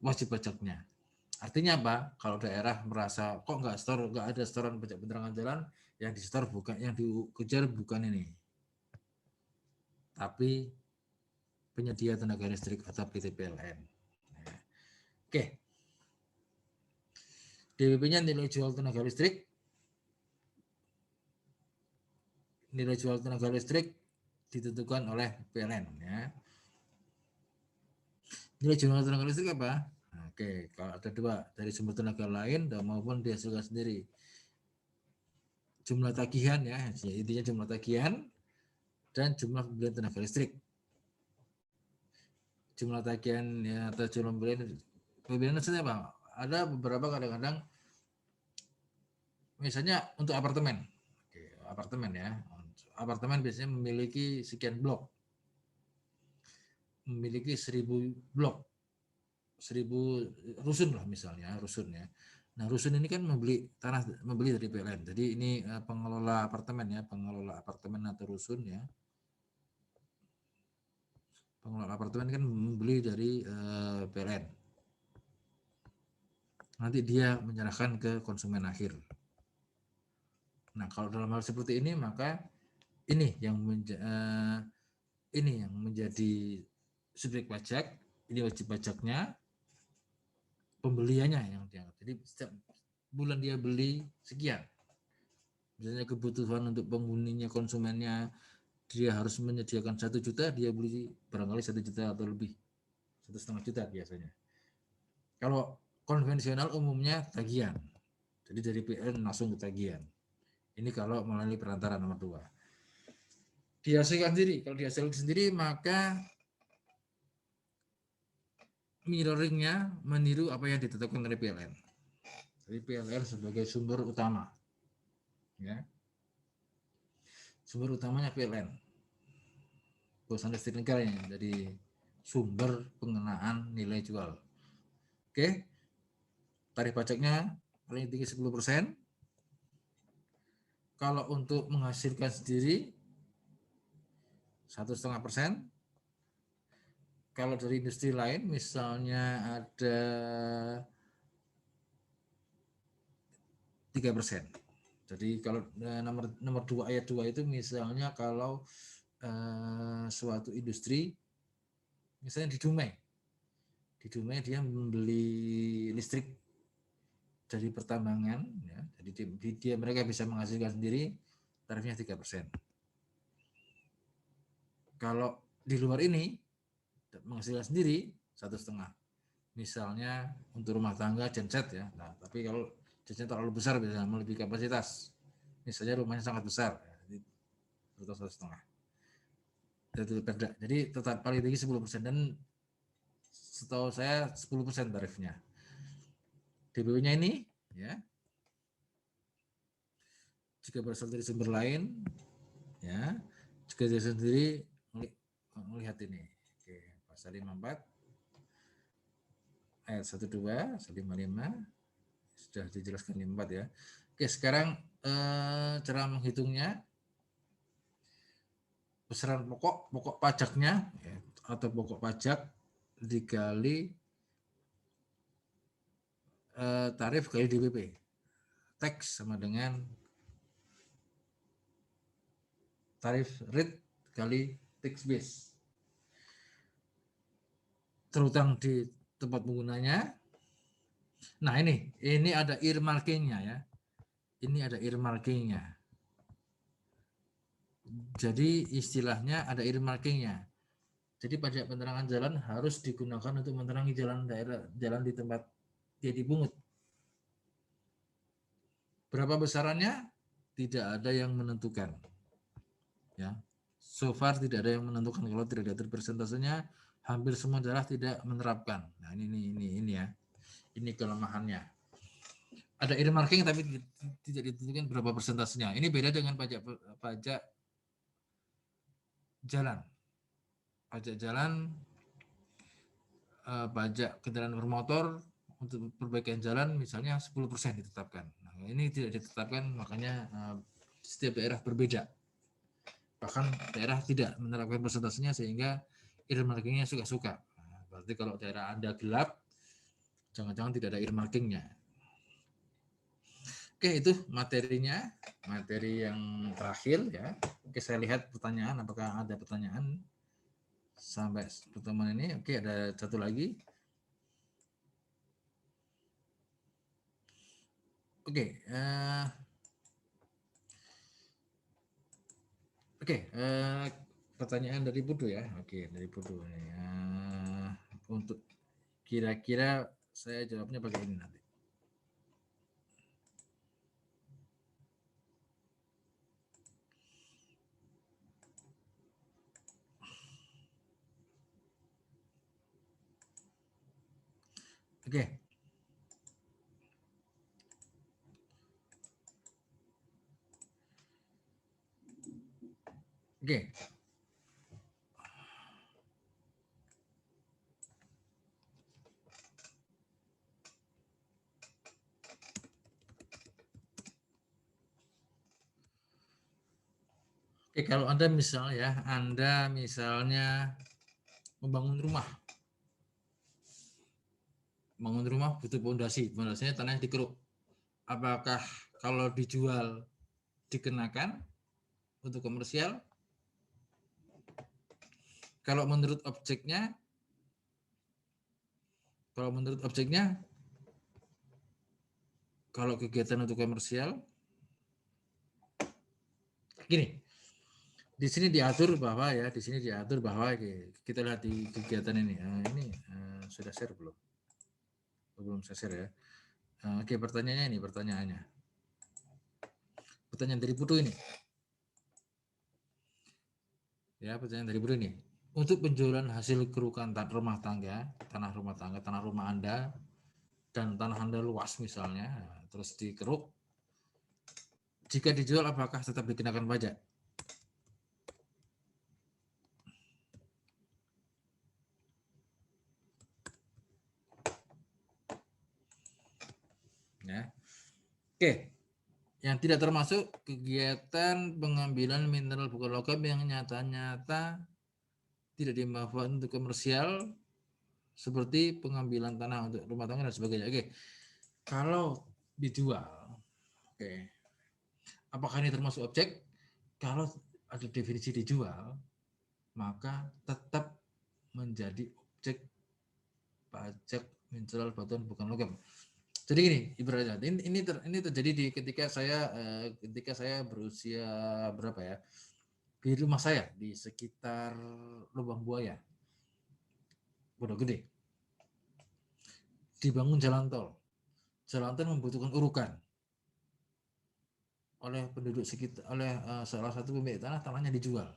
wajib pajaknya. Artinya apa? Kalau daerah merasa kok nggak ada setoran pajak penerangan jalan, yang disetor bukan, yang dikejar bukan ini, tapi penyedia tenaga listrik atau PT PLN. Oke, DWP-nya nilai jual tenaga listrik. Nilai jual tenaga listrik ditentukan oleh PLN. Ya. Nilai jual tenaga listrik apa? Oke, kalau ada dua, dari sumber tenaga lain maupun dihasilkan sendiri. Jumlah tagihan ya, intinya jumlah tagihan dan jumlah pembelian tenaga listrik. Jumlah tagihan ya, atau jumlah pembelian maksudnya apa? Ada beberapa kadang-kadang misalnya untuk apartemen. Oke, apartemen ya. Apartemen biasanya memiliki sekian blok. Memiliki 1000 blok. 1000 rusun lah misalnya, rusun ya. Nah, rusun ini kan membeli tanah, membeli dari PLN. Jadi ini pengelola apartemen ya, pengelola apartemen atau rusun ya. Pengelola apartemen kan membeli dari PLN. Nanti dia menyerahkan ke konsumen akhir. Nah, kalau dalam hal seperti ini maka ini yang menjadi subjek pajak, ini wajib pajaknya, pembeliannya yang dianggap. Jadi setiap bulan dia beli sekian. Misalnya kebutuhan untuk penghuninya, konsumennya, dia harus menyediakan 1 juta, dia beli barangkali 1 juta atau lebih, 1,5 juta biasanya. Kalau konvensional umumnya tagihan, jadi dari PLN langsung ke tagihan. Ini kalau melalui perantara nomor 2. Dihasilkan sendiri, kalau dihasilkan sendiri maka mirroringnya meniru apa yang ditetapkan oleh PLN. Jadi PLN sebagai sumber utama, ya. Sumber utamanya PLN, perusahaan listrik negara yang jadi sumber pengenaan nilai jual. Oke, tarif pajaknya paling tinggi 10%. Kalau untuk menghasilkan sendiri 1,5%. Kalau dari industri lain misalnya ada 3%. Jadi kalau nomor 2 ayat 2 itu misalnya kalau suatu industri misalnya di Dumai dia membeli listrik dari pertambangan ya, jadi mereka bisa menghasilkan sendiri, tarifnya 3%. Kalau di luar ini menghasilkan sendiri 1,5%. Misalnya untuk rumah tangga genset ya. Nah, tapi kalau genset terlalu besar bisa melebihi kapasitas. Misalnya rumahnya sangat besar, jadi 1,5%. Jadi tetap paling tinggi 10%, dan setahu saya 10% tarifnya. DBW-nya ini ya, jika berasal dari sumber lain ya, jika dia sendiri melihat ini. Oke, pasal 54 ayat 12, 155 sudah dijelaskan 54 ya. Oke, sekarang cara menghitungnya, besaran pokok pajaknya ya, atau pokok pajak dikali tarif kali DBP. Tax sama dengan tarif rate kali tax base. Terutang di tempat penggunanya. Nah, ini ada earmarkingnya ya. Ini ada earmarkingnya. Jadi istilahnya ada earmarkingnya. Jadi pajak penerangan jalan harus digunakan untuk menerangi jalan daerah, jalan di tempat dia dipungut. Berapa besarannya? Tidak ada yang menentukan. Ya, so far tidak ada yang menentukan. Kalau tidak diatur persentasenya, hampir semua daerah tidak menerapkan. Nah, ini ya. Ini kelemahannya. Ada earmarking tapi tidak ditentukan berapa persentasenya. Ini beda dengan pajak jalan. Pajak jalan, pajak kendaraan bermotor untuk perbaikan jalan misalnya 10% ditetapkan. Nah, ini tidak ditetapkan, makanya setiap daerah berbeda. Bahkan daerah tidak menerapkan persentasenya sehingga earmarkingnya suka-suka. Nah, berarti kalau daerah Anda gelap, Jangan-jangan tidak ada earmarkingnya. Oke, itu materinya, materi yang terakhir ya. Oke, saya lihat pertanyaan, apakah ada pertanyaan sampai pertemuan ini? Oke, ada satu lagi. Oke, pertanyaan dari Putu ya. Oke, dari Putu. Untuk kira-kira saya jawabnya pakai ini nanti. Oke. Oke. Oke, kalau Anda misalnya membangun rumah. Bangun rumah butuh pondasi, pondasinya tanahnya dikeruk. Apakah kalau dijual dikenakan untuk komersial? Kalau menurut objeknya kalau kegiatan untuk komersial, gini, di sini diatur bahwa kita lihat di kegiatan ini. Ini sudah share belum? Belum saya share ya. Oke, pertanyaannya. Pertanyaan dari Putu ini. Ya, pertanyaan dari Putu ini. Untuk penjualan hasil kerukan rumah tangga, tanah rumah Anda, dan tanah Anda luas misalnya, terus dikeruk, jika dijual apakah tetap dikenakan pajak? Ya. Oke. Yang tidak termasuk kegiatan pengambilan mineral bukan logam yang nyata-nyata tidak dimanfaatkan untuk komersial, seperti pengambilan tanah untuk rumah tangga dan sebagainya. Oke. Kalau dijual, oke. Apakah ini termasuk objek? Kalau ada definisi dijual, maka tetap menjadi objek pajak mineral batuan bukan logam. Jadi gini, ibaratnya ini terjadi ketika saya berusia berapa ya? Di rumah saya di sekitar Lubang Buaya, Pondok Gede, dibangun jalan tol. Jalan tol membutuhkan urukan oleh penduduk sekitar, oleh salah satu pemilik tanahnya dijual.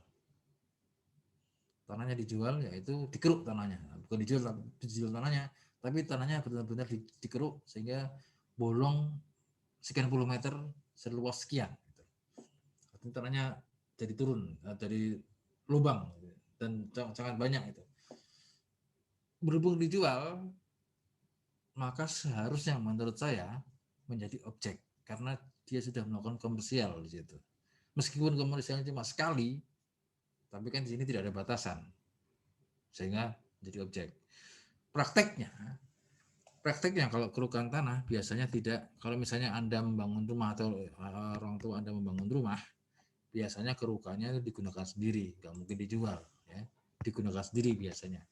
Tanahnya dijual, yaitu dikeruk tanahnya, bukan dijual tanahnya, tapi tanahnya benar-benar dikeruk sehingga bolong sekian puluh meter seluas sekian. Artinya tanahnya jadi turun, dari lubang dan sangat banyak itu. Berhubung dijual, maka seharusnya menurut saya menjadi objek karena dia sudah melakukan komersial di situ. Meskipun komersialnya cuma sekali, tapi kan di sini tidak ada batasan sehingga jadi objek. Prakteknya kalau kerukan tanah biasanya tidak, kalau misalnya Anda membangun rumah atau orang tua Anda membangun rumah, biasanya kerukannya itu digunakan sendiri, nggak mungkin dijual, ya. Digunakan sendiri biasanya.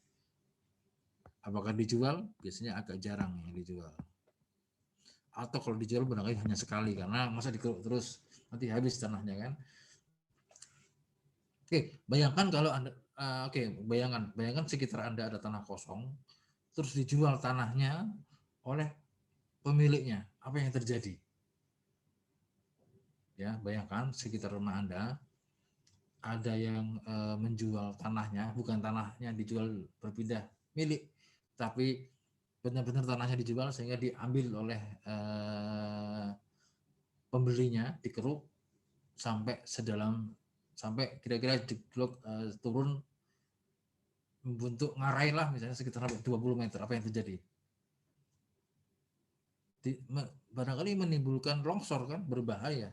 Apakah dijual? Biasanya agak jarang yang dijual. Atau kalau dijual barangkali hanya sekali, karena masa dikeruk terus nanti habis tanahnya kan. Bayangkan kalau Anda bayangkan sekitar Anda ada tanah kosong, terus dijual tanahnya oleh pemiliknya, apa yang terjadi? Ya, bayangkan sekitar rumah Anda ada yang menjual tanahnya, bukan tanahnya dijual berpindah milik, tapi benar-benar tanahnya dijual sehingga diambil oleh pembelinya, dikeruk sampai kira-kira turun membentuk ngarai lah, misalnya sekitar 20 meter. Apa yang terjadi? Barangkali menimbulkan longsor kan, berbahaya.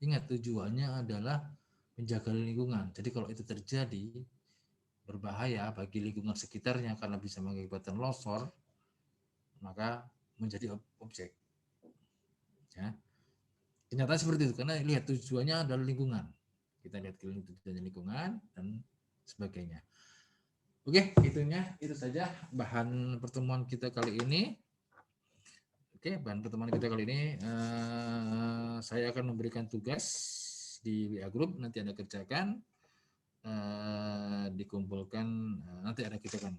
Ingat, tujuannya adalah menjaga lingkungan. Jadi kalau itu terjadi, berbahaya bagi lingkungan sekitarnya karena bisa mengakibatkan longsor, maka menjadi objek. Ya. Kenyataan seperti itu, karena lihat tujuannya adalah lingkungan. Kita lihat tujuannya lingkungan dan sebagainya. Oke, itu saja bahan pertemuan kita kali ini. Oke, bahan pertemuan kita kali ini saya akan memberikan tugas di WA Group, nanti Anda kerjakan, dikumpulkan, nanti Anda kerjakan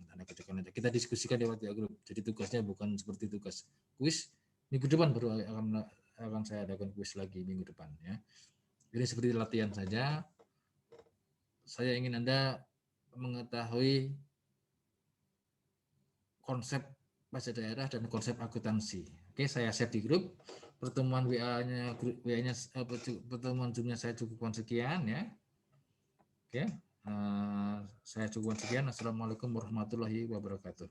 aja. Kita diskusikan di WA Group. Jadi tugasnya bukan seperti tugas kuis. Minggu depan baru akan saya adakan kuis lagi minggu depan ya. Jadi seperti latihan saja. Saya ingin Anda mengetahui konsep bahasa daerah dan konsep akuntansi. Oke, saya share di grup. Pertemuan pertemuan Zoom-nya saya cukupkan sekian ya. Oke, saya cukupkan sekian. Assalamualaikum warahmatullahi wabarakatuh.